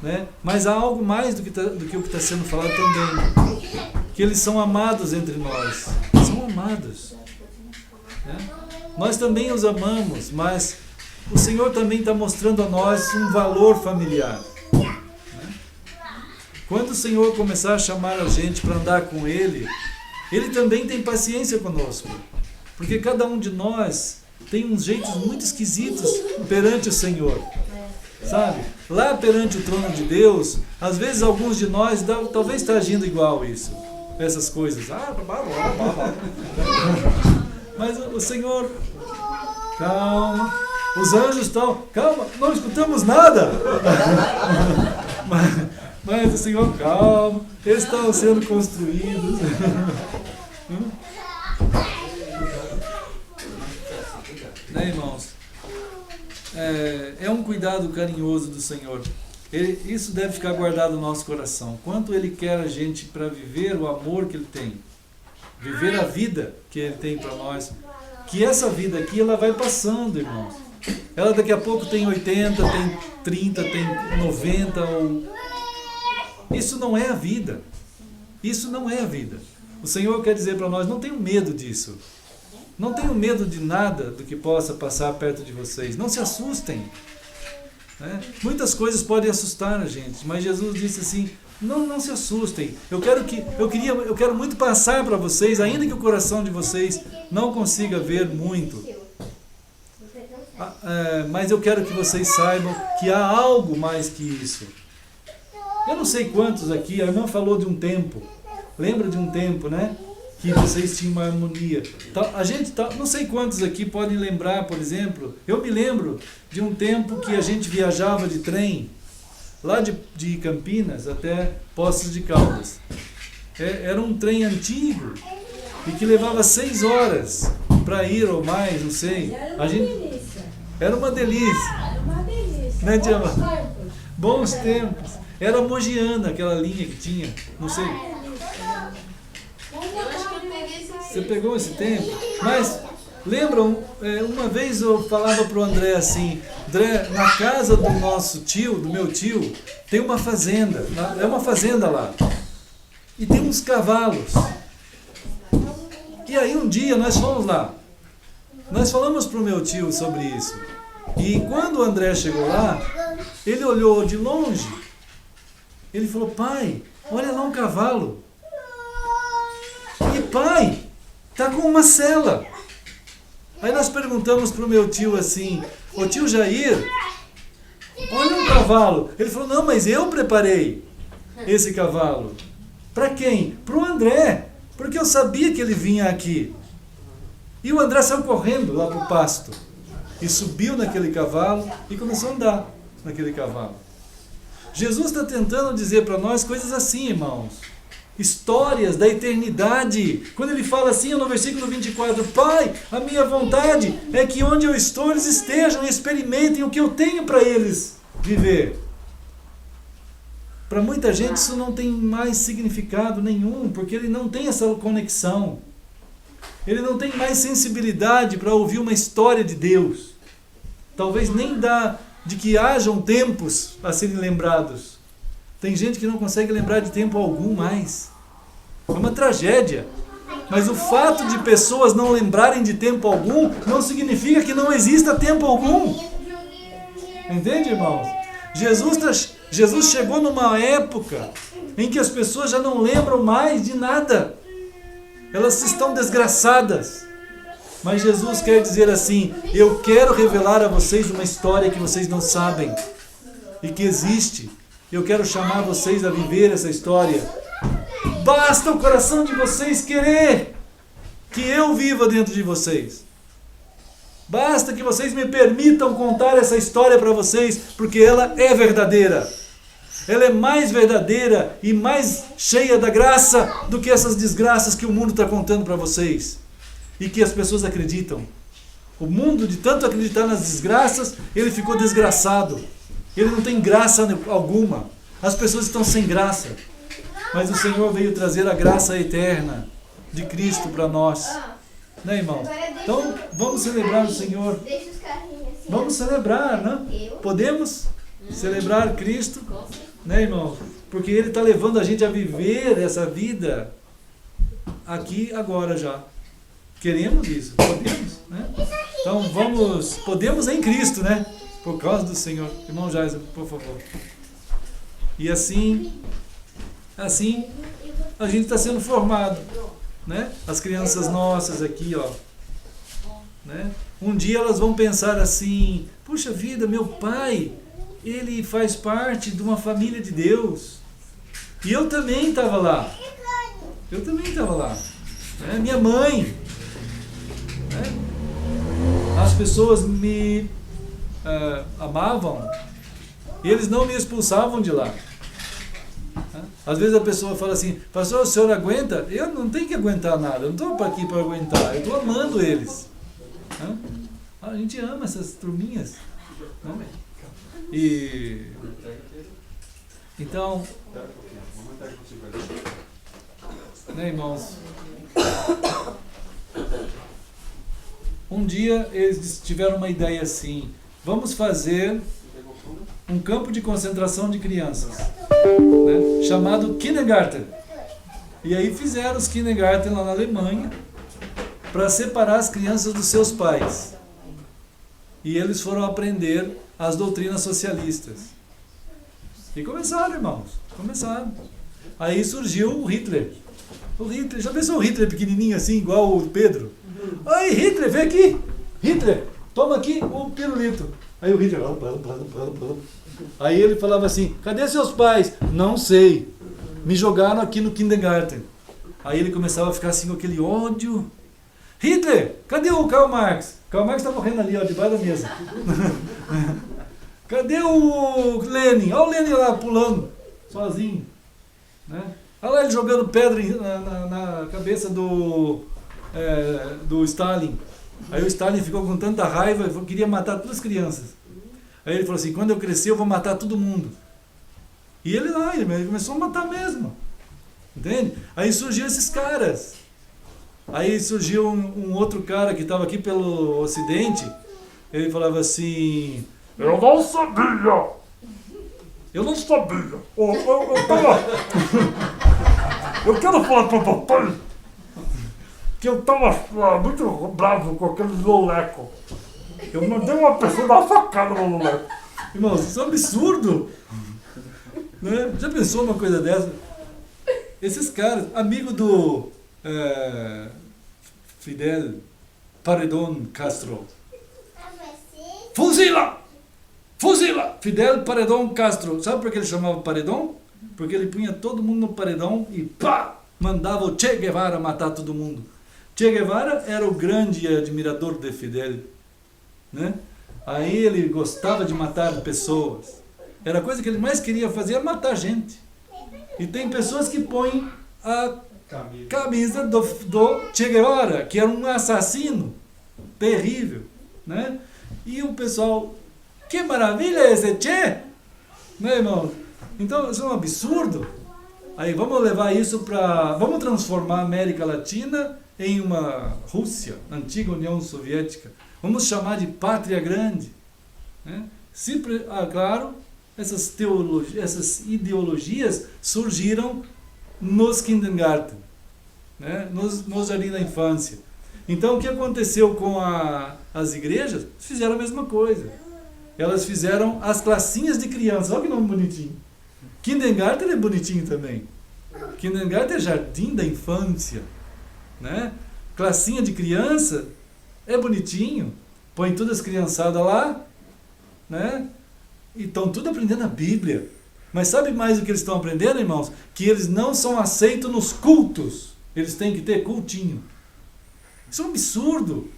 né? Mas há algo mais do que o que está sendo falado também. Que eles são amados entre nós. São amados. Né? Nós também os amamos, mas o Senhor também está mostrando a nós um valor familiar. Né? Quando o Senhor começar a chamar a gente para andar com Ele, Ele também tem paciência conosco. Porque cada um de nós tem uns jeitos muito esquisitos perante o Senhor. Sabe? Lá perante o trono de Deus, às vezes alguns de nós talvez está agindo igual isso. Essas coisas. Mas o Senhor, calma. Os anjos estão, calma, não escutamos nada. Mas o Senhor, calma. Eles estão sendo construídos. Né, irmãos? É um cuidado carinhoso do Senhor. Isso deve ficar guardado no nosso coração. Quanto Ele quer a gente para viver o amor que Ele tem. Viver a vida que Ele tem para nós. Que essa vida aqui, ela vai passando, irmãos. Ela daqui a pouco tem 80, tem 30, tem 90. Isso não é a vida. Isso não é a vida. O Senhor quer dizer para nós, não tenham medo disso. Não tenham medo de nada do que possa passar perto de vocês. Não se assustem. Né? Muitas coisas podem assustar a gente, mas Jesus disse assim, não se assustem. Eu quero muito passar para vocês, ainda que o coração de vocês não consiga ver muito. Mas eu quero que vocês saibam que há algo mais que isso. Eu não sei quantos aqui, a irmã falou de um tempo. Lembra de um tempo, né? Que vocês tinham uma harmonia. Não sei quantos aqui podem lembrar, por exemplo, eu me lembro de um tempo que a gente viajava de trem, lá de Campinas até Poços de Caldas. Era um trem antigo e que levava 6 horas para ir ou mais, não sei. Era uma delícia. Né, Tia Má? Bons tempos. Era Mogiana, aquela linha que tinha, não sei. Você pegou esse tempo? Mas, lembram, uma vez eu falava para o André assim, André, na casa do nosso tio, do meu tio, tem uma fazenda, é uma fazenda lá, e tem uns cavalos. E aí um dia nós fomos lá, nós falamos para o meu tio sobre isso, e quando o André chegou lá, ele olhou de longe, ele falou, pai, olha lá um cavalo. E pai, tá com uma sela. Aí nós perguntamos pro meu tio assim, ô tio Jair, olha um cavalo. Ele falou, não, mas eu preparei esse cavalo. Para quem? Pro André, porque eu sabia que ele vinha aqui. E o André saiu correndo lá pro pasto. E subiu naquele cavalo e começou a andar naquele cavalo. Jesus está tentando dizer para nós coisas assim, irmãos. Histórias da eternidade. Quando ele fala assim no versículo 24, Pai, a minha vontade é que onde eu estou eles estejam e experimentem o que eu tenho para eles viver. Para muita gente isso não tem mais significado nenhum, porque ele não tem essa conexão. Ele não tem mais sensibilidade para ouvir uma história de Deus. Talvez nem dá de que hajam tempos a serem lembrados. Tem gente que não consegue lembrar de tempo algum mais. É uma tragédia. Mas o fato de pessoas não lembrarem de tempo algum não significa que não exista tempo algum. Entende, irmãos? Jesus chegou numa época em que as pessoas já não lembram mais de nada. Elas estão desgraçadas. Mas Jesus quer dizer assim, eu quero revelar a vocês uma história que vocês não sabem e que existe. Eu quero chamar vocês a viver essa história. Basta o coração de vocês querer que eu viva dentro de vocês. Basta que vocês me permitam contar essa história para vocês, porque ela é verdadeira. Ela é mais verdadeira e mais cheia da graça do que essas desgraças que o mundo está contando para vocês. E que as pessoas acreditam. O mundo, de tanto acreditar nas desgraças, ele ficou desgraçado. Ele não tem graça alguma. As pessoas estão sem graça. Mas o Senhor veio trazer a graça eterna de Cristo para nós. Né, irmãos? Então, vamos celebrar o Senhor. Vamos celebrar, né? Podemos celebrar Cristo, né, irmão? Porque Ele está levando a gente a viver essa vida aqui, agora já. Queremos isso? Podemos, né? Então, podemos em Cristo, né? Por causa do Senhor. Irmão Jair, por favor. E assim a gente está sendo formado, né? As crianças nossas aqui, ó, né? Um dia elas vão pensar assim, puxa vida, meu pai, ele faz parte de uma família de Deus. E eu também estava lá. Né? Minha mãe. Né? As pessoas me amavam. E eles não me expulsavam de lá. Às vezes a pessoa fala assim, pastor, o senhor aguenta? Eu não tenho que aguentar nada, eu não estou aqui para aguentar, eu estou amando eles. A gente ama essas turminhas. E então, né, irmãos? Um dia eles tiveram uma ideia assim, vamos fazer um campo de concentração de crianças, né, chamado Kindergarten. E aí fizeram os Kindergarten lá na Alemanha para separar as crianças dos seus pais. E eles foram aprender as doutrinas socialistas. E começaram, irmãos. Aí surgiu o Hitler. Já pensou o Hitler pequenininho assim, igual o Pedro? Oi, Hitler, vem aqui. Hitler, toma aqui o pirulito. Aí o Hitler... Aí ele falava assim, cadê seus pais? Não sei. Me jogaram aqui no Kindergarten. Aí ele começava a ficar assim com aquele ódio. Hitler, cadê o Karl Marx? Karl Marx está morrendo ali, ó, debaixo da mesa. Cadê o Lenin? Olha o Lenin lá pulando, sozinho. Né? Olha lá ele jogando pedra na cabeça do Stalin. Aí o Stalin ficou com tanta raiva, queria matar todas as crianças. Aí ele falou assim, quando eu crescer eu vou matar todo mundo. E ele começou a matar mesmo. Entende? Aí surgiu esses caras. Aí surgiu um outro cara que estava aqui pelo Ocidente. Ele falava assim, eu não sabia. Eu quero falar para o papai que eu estava muito bravo com aquele loleco. Eu mandei uma pessoa dar uma facada no moleque. Irmãos, isso é um absurdo. Né? Já pensou numa coisa dessa? Esses caras, amigo do Fidel Paredón Castro. Fuzila! Fidel Paredón Castro. Sabe por que ele chamava Paredón? Porque ele punha todo mundo no paredão e pá! Mandava o Che Guevara matar todo mundo. Che Guevara era o grande admirador de Fidel. Né? Aí ele gostava de matar pessoas. Era a coisa que ele mais queria fazer, era matar gente. E tem pessoas que põem a camisa do Che Guevara, que era um assassino terrível, né? E o pessoal, que maravilha esse Che! Né, irmão? Então, isso é um absurdo. Aí vamos levar isso para... Vamos transformar a América Latina em uma Rússia, antiga União Soviética. Vamos chamar de pátria grande. Né? Claro, essas ideologias surgiram nos kindergarten, né? nos jardim da infância. Então, o que aconteceu com as igrejas? Fizeram a mesma coisa. Elas fizeram as classinhas de crianças. Olha que nome bonitinho. Kindergarten é bonitinho também. Kindergarten é jardim da infância, né? Classinha de criança é bonitinho. Põe todas as criançadas lá, né? E estão tudo aprendendo a Bíblia. Mas sabe mais o que eles estão aprendendo, irmãos? Que eles não são aceitos nos cultos. Eles têm que ter cultinho. Isso é um absurdo.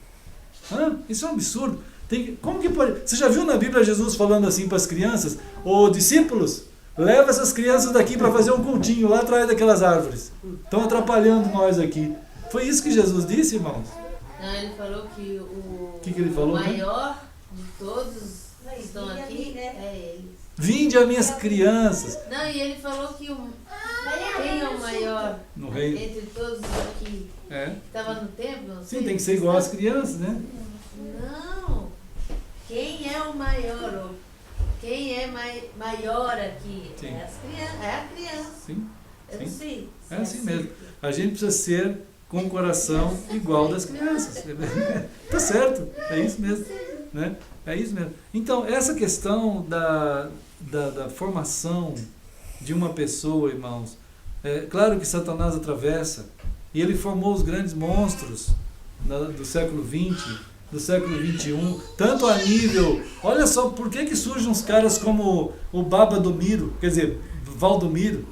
Isso é um absurdo. Como que pode? Você já viu na Bíblia Jesus falando assim para as crianças? Ô discípulos, leva essas crianças daqui para fazer um cultinho lá atrás daquelas árvores. Estão atrapalhando nós aqui. Foi isso que Jesus disse, irmãos? Não, ele falou que que ele falou, o maior de todos que estão aqui é ele. Vinde a minhas crianças. Não, e ele falou que quem é o maior no reino entre todos aqui que estava no templo? Não sei. Sim, tem que ser igual às crianças, né? Não. Quem é o maior? Quem é maior aqui? Sim. É a criança. Sim. Eu não sei. É assim mesmo. A gente precisa ser com o coração igual das crianças. Tá certo. É isso mesmo. Né? É isso mesmo. Então, essa questão da formação de uma pessoa, irmãos, é claro que Satanás atravessa, e ele formou os grandes monstros do século XX, do século XXI, tanto a nível... Olha só, por que surgem uns caras como o Baba do Miro, quer dizer, Valdomiro?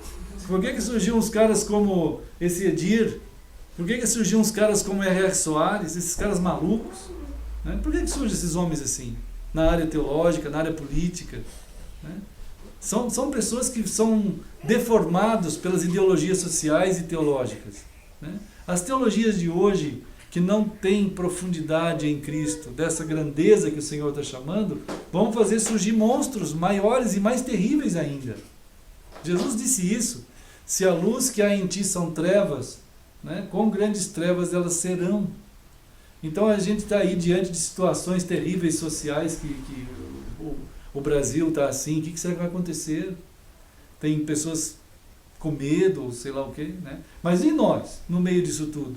Por que surgiam uns caras como esse Edir? Por que surgiam uns caras como R.R. Soares, esses caras malucos? Né? Por que surgem esses homens assim? Na área teológica, na área política? Né? São pessoas que são deformados pelas ideologias sociais e teológicas. Né? As teologias de hoje, que não têm profundidade em Cristo, dessa grandeza que o Senhor está chamando, vão fazer surgir monstros maiores e mais terríveis ainda. Jesus disse isso. Se a luz que há em ti são trevas, né, quão grandes trevas elas serão. Então a gente está aí diante de situações terríveis sociais que o Brasil está assim. O que será que vai acontecer? Tem pessoas com medo, sei lá o quê, né? Mas e nós, no meio disso tudo?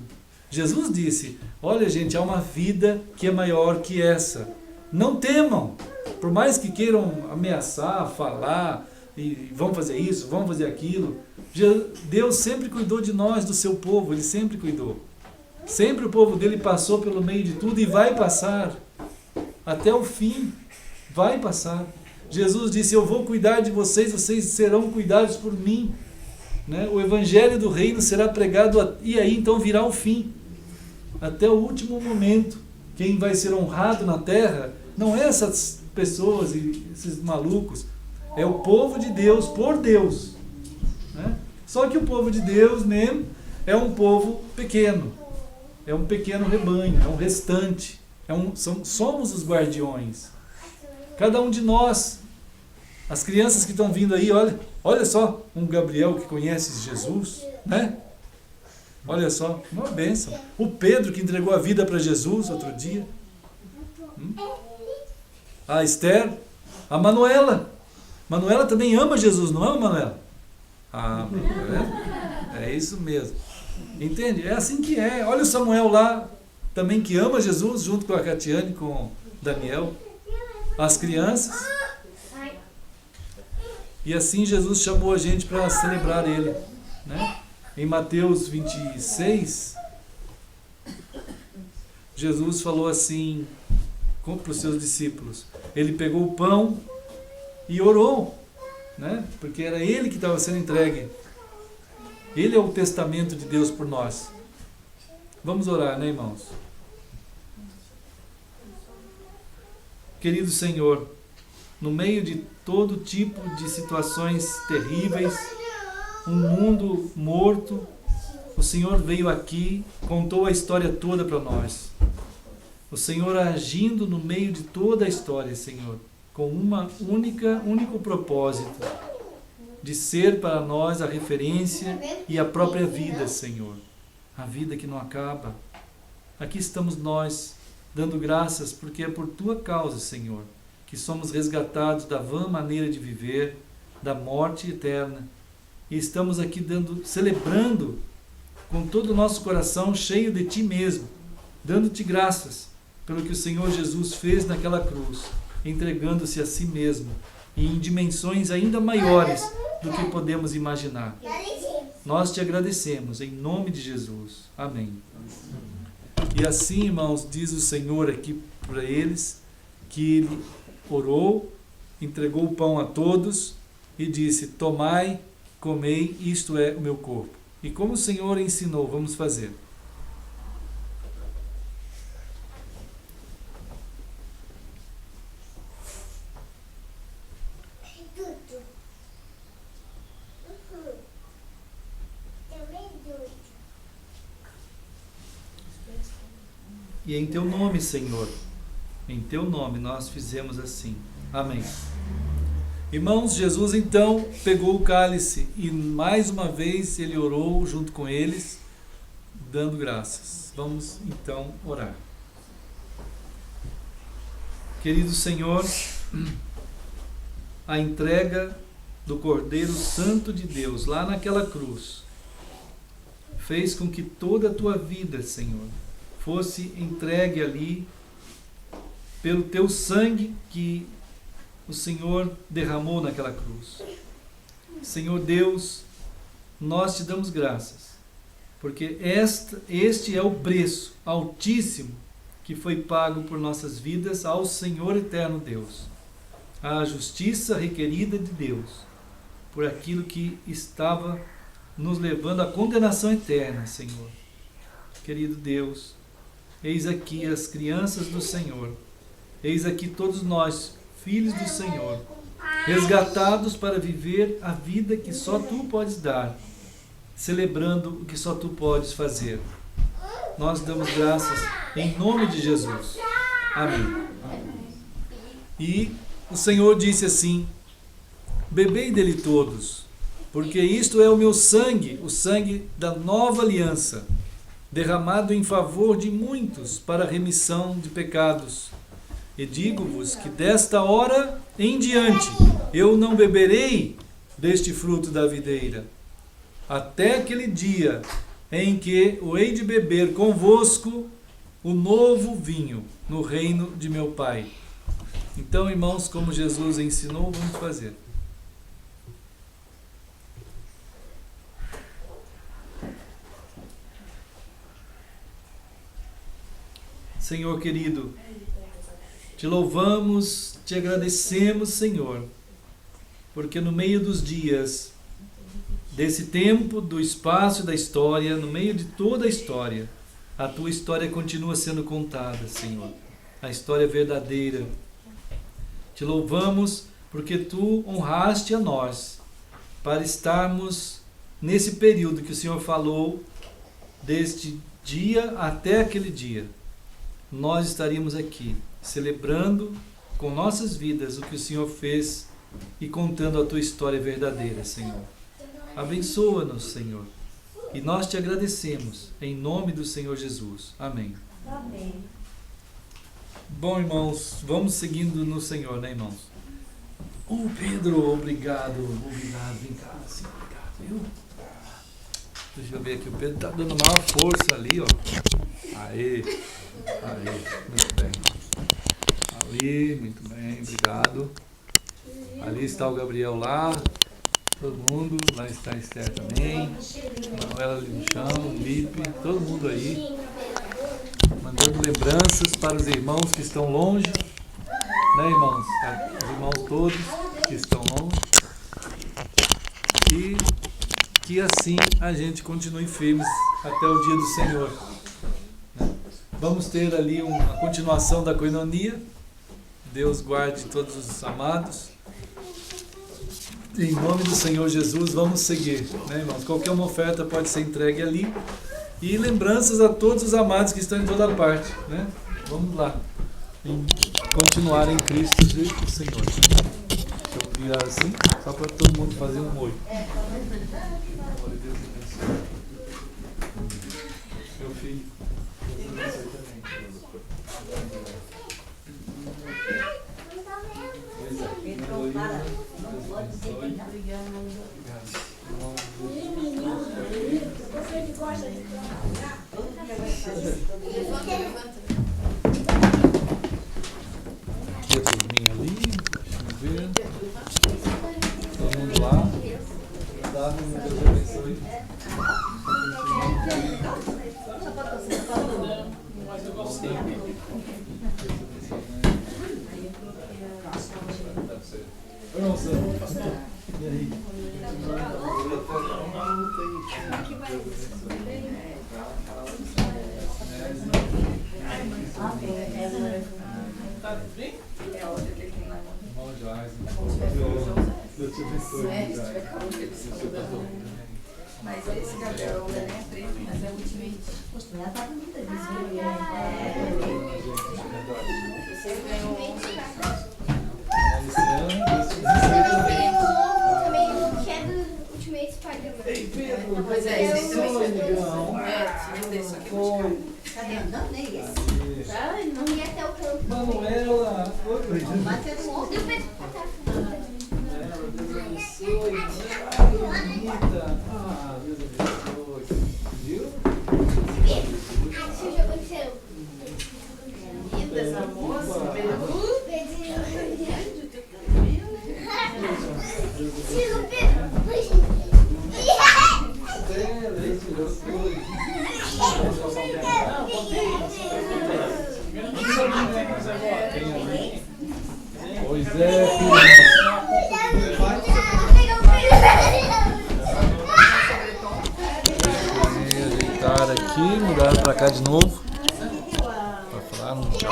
Jesus disse, olha gente, há uma vida que é maior que essa. Não temam, por mais que queiram ameaçar, falar, e vão fazer isso, vão fazer aquilo. Deus sempre cuidou de nós, do seu povo, Ele sempre cuidou. Sempre o povo dele passou pelo meio de tudo e vai passar. Até o fim, vai passar. Jesus disse, eu vou cuidar de vocês, vocês serão cuidados por mim. Né? O evangelho do reino será pregado, e aí então virá o fim. Até o último momento. Quem vai ser honrado na terra não é essas pessoas e esses malucos. É o povo de Deus por Deus. Né? Só que o povo de Deus mesmo é um povo pequeno. É um pequeno rebanho, é um restante. Somos os Cada um de nós. As crianças que estão vindo aí, olha só, um Gabriel que conhece Jesus, né? Olha só, uma bênção. O Pedro que entregou a vida para Jesus outro dia. A Esther, a Manuela. Manuela também ama Jesus, não ama, Manuela? Ah, é isso mesmo. Entende? É assim que é. Olha o Samuel lá, também que ama Jesus, junto com a Catiane, com o Daniel. As crianças. E assim Jesus chamou a gente para celebrar Ele. Né? Em Mateus 26, Jesus falou assim para os seus discípulos. Ele pegou o pão e orou, né? Porque era Ele que estava sendo entregue. Ele é o testamento de Deus por nós. Vamos orar, né, irmãos? Querido Senhor, no meio de todo tipo de situações terríveis, um mundo morto. O Senhor veio aqui, contou a história toda para nós. O Senhor agindo no meio de toda a história, Senhor, com único propósito, de ser para nós a referência e a própria vida, Senhor. A vida que não acaba. Aqui estamos nós, dando graças, porque é por Tua causa, Senhor, que somos resgatados da vã maneira de viver, da morte eterna. E estamos aqui celebrando com todo o nosso coração cheio de Ti mesmo, dando-Te graças pelo que o Senhor Jesus fez naquela cruz, entregando-se a si mesmo e em dimensões ainda maiores do que podemos imaginar. Nós Te agradecemos em nome de Jesus. Amém. E assim, irmãos, diz o Senhor aqui para eles que Ele orou, entregou o pão a todos e disse: tomai, comei, isto é o meu corpo. E como o Senhor ensinou, vamos fazer. E em Teu nome, Senhor, em Teu nome nós fizemos assim. Amém. Irmãos, Jesus então pegou o cálice e mais uma vez Ele orou junto com eles, dando graças. Vamos então orar. Querido Senhor, a entrega do Cordeiro Santo de Deus lá naquela cruz fez com que toda a Tua vida, Senhor, fosse entregue ali pelo Teu sangue que o Senhor derramou naquela cruz. Senhor Deus, nós Te damos graças, porque este é o preço altíssimo que foi pago por nossas vidas ao Senhor eterno Deus. A justiça requerida de Deus por aquilo que estava nos levando à condenação eterna, Senhor. Querido Deus, eis aqui as crianças do Senhor, eis aqui todos nós, filhos do Senhor, resgatados para viver a vida que só Tu podes dar, celebrando o que só Tu podes fazer. Nós damos graças em nome de Jesus. Amém. E o Senhor disse assim: bebei dele todos, porque isto é o meu sangue, o sangue da nova aliança, derramado em favor de muitos para a remissão de pecados. E digo-vos que desta hora em diante eu não beberei deste fruto da videira, até aquele dia em que o hei de beber convosco o novo vinho no reino de meu Pai. Então, irmãos, como Jesus ensinou, vamos fazer. Senhor querido, Te louvamos, Te agradecemos, Senhor, porque no meio dos dias, desse tempo, do espaço e da história, no meio de toda a história, a Tua história continua sendo contada, Senhor. A história verdadeira. Te louvamos porque Tu honraste a nós para estarmos nesse período que o Senhor falou, deste dia até aquele dia. Nós estaríamos aqui, celebrando com nossas vidas o que o Senhor fez e contando a Tua história verdadeira, Senhor. Abençoa-nos, Senhor. E nós Te agradecemos, em nome do Senhor Jesus. Amém. Amém. Bom, irmãos, vamos seguindo no Senhor, né, irmãos? Pedro, obrigado. Vem cá, assim, obrigado, viu? Deixa eu ver aqui, o Pedro tá dando maior força ali, ó. Aê, muito bem. Ali, muito bem, obrigado. Ali está o Gabriel lá, todo mundo, lá está a Esther também, a Manuela ali no chão, o Lipe, todo mundo aí, mandando lembranças para os irmãos que estão longe, né, irmãos? Os irmãos todos que estão longe. E que assim a gente continue firmes até o dia do Senhor. Vamos ter ali uma continuação da coinonia. Deus guarde todos os amados. Em nome do Senhor Jesus, vamos seguir, né, irmãos? Qualquer uma oferta pode ser entregue ali. E lembranças a todos os amados que estão em toda parte, né? Vamos lá. Continuar em Cristo Jesus, Senhor. Deixa eu virar assim, só para todo mundo fazer um oi. Deus abençoe. Meu filho, Deus abençoe também. Você que gosta de trabalhar, Aqui a turminha ali, deixa eu ver. Todo mundo lá. Davi, Deus abençoe. Irmão Sam, e aí? Irmão Jais, Deus te abençoe. Mas esse cabelo é preto, mas é ultimamente. Ela tá bonita disso. Você ganhou também o que é do Ultimate Spider-Man. Ei, Pedro, pois é, esse também foi legal. tinha um desse aqui buscar. Cadê? Não, nem esse. Ai, não ia até o campo. Manuela, oi, Bateu no ombro. Deus abençoe. Bonita. Ah, Deus abençoe. Viu? Você já aconteceu? Linda essa moça, Pois é, filho. Ajeitar aqui, mudar pra cá de novo. Pra falar um tchau.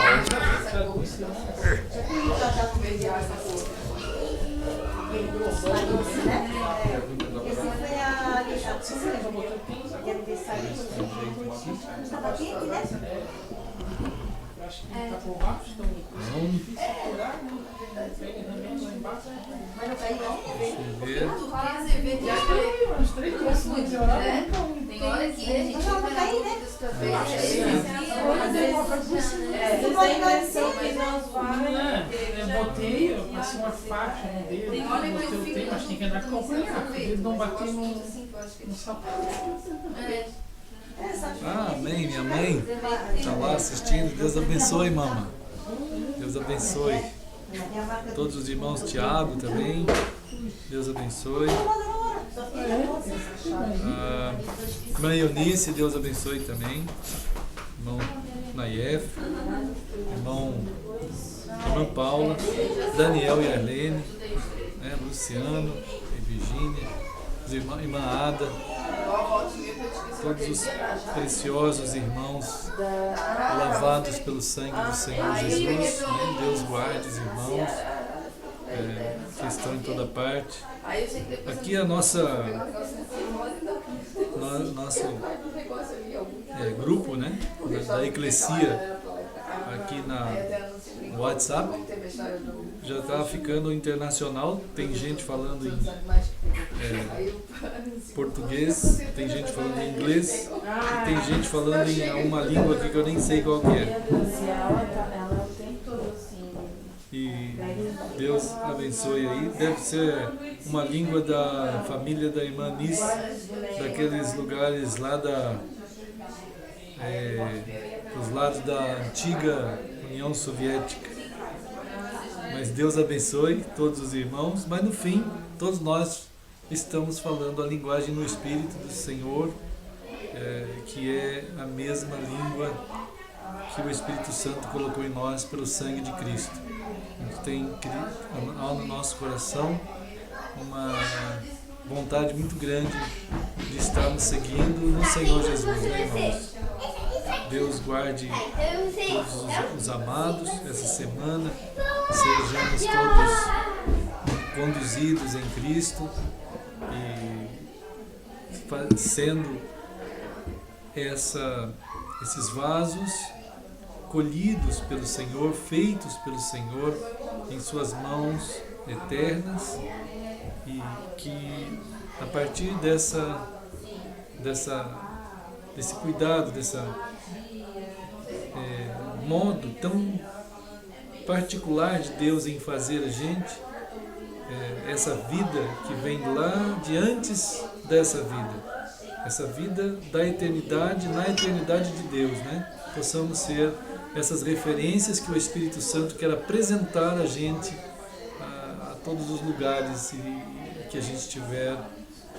Mas não caiu não? Tem hora que a gente fica na dúvida dos Eu botei assim, uma faixa no dedo, botei o tempo, mas tem que andar acompanhando, porque ele não bateu no sapato. Amém, minha mãe está lá assistindo. Deus abençoe, mamãe. Deus abençoe. Todos os irmãos, Tiago também. Deus abençoe. Irmã Eunice, Deus abençoe também. Irmão Nayef. Irmã Paula. Daniel e Arlene. Luciano e Virgínia. Irmã Ada. Todos os preciosos irmãos lavados pelo sangue do Senhor Jesus. Deus guarde os irmãos que estão em toda parte. Aqui a nosso grupo, né, da Eclesia, aqui no WhatsApp, já está ficando internacional. Tem gente falando em português, tem gente falando em inglês, e tem gente falando em uma língua aqui que eu nem sei qual que é. E Deus abençoe aí. Deve ser uma língua da família da irmã Nice, daqueles lugares lá dos lados da antiga União Soviética. Mas Deus abençoe todos os irmãos. Mas no fim, todos nós estamos falando a linguagem no Espírito do Senhor, que é a mesma língua que o Espírito Santo colocou em nós pelo sangue de Cristo. A gente tem no nosso coração uma vontade muito grande de estarmos seguindo no Senhor Jesus, né, irmãos? Deus guarde todos os amados essa semana, sejamos todos conduzidos em Cristo e sendo esses vasos colhidos pelo Senhor, feitos pelo Senhor em suas mãos eternas, e que a partir desse cuidado, modo tão particular de Deus em fazer a gente, essa vida que vem lá de antes dessa vida, essa vida da eternidade, na eternidade de Deus, né? Possamos ser essas referências que o Espírito Santo quer apresentar a gente a todos os lugares que a gente estiver,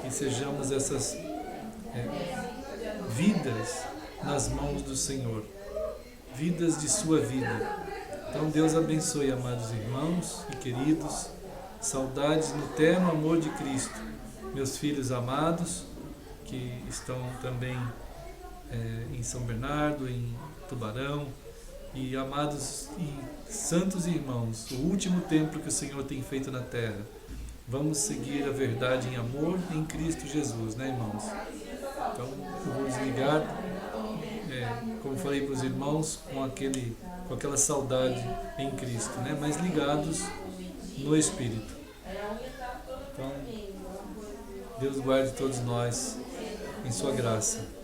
e sejamos essas vidas nas mãos do Senhor, vidas de sua vida. Então Deus abençoe, amados irmãos e queridos, saudades no terno amor de Cristo, meus filhos amados que estão também em São Bernardo, em Tubarão, e amados e santos irmãos, o último templo que o Senhor tem feito na terra. Vamos seguir a verdade em amor em Cristo Jesus, né, irmãos? Então, eu vou desligar, como falei para os irmãos, com aquela saudade em Cristo, né? Mas ligados no Espírito. Então, Deus guarde todos nós em sua graça.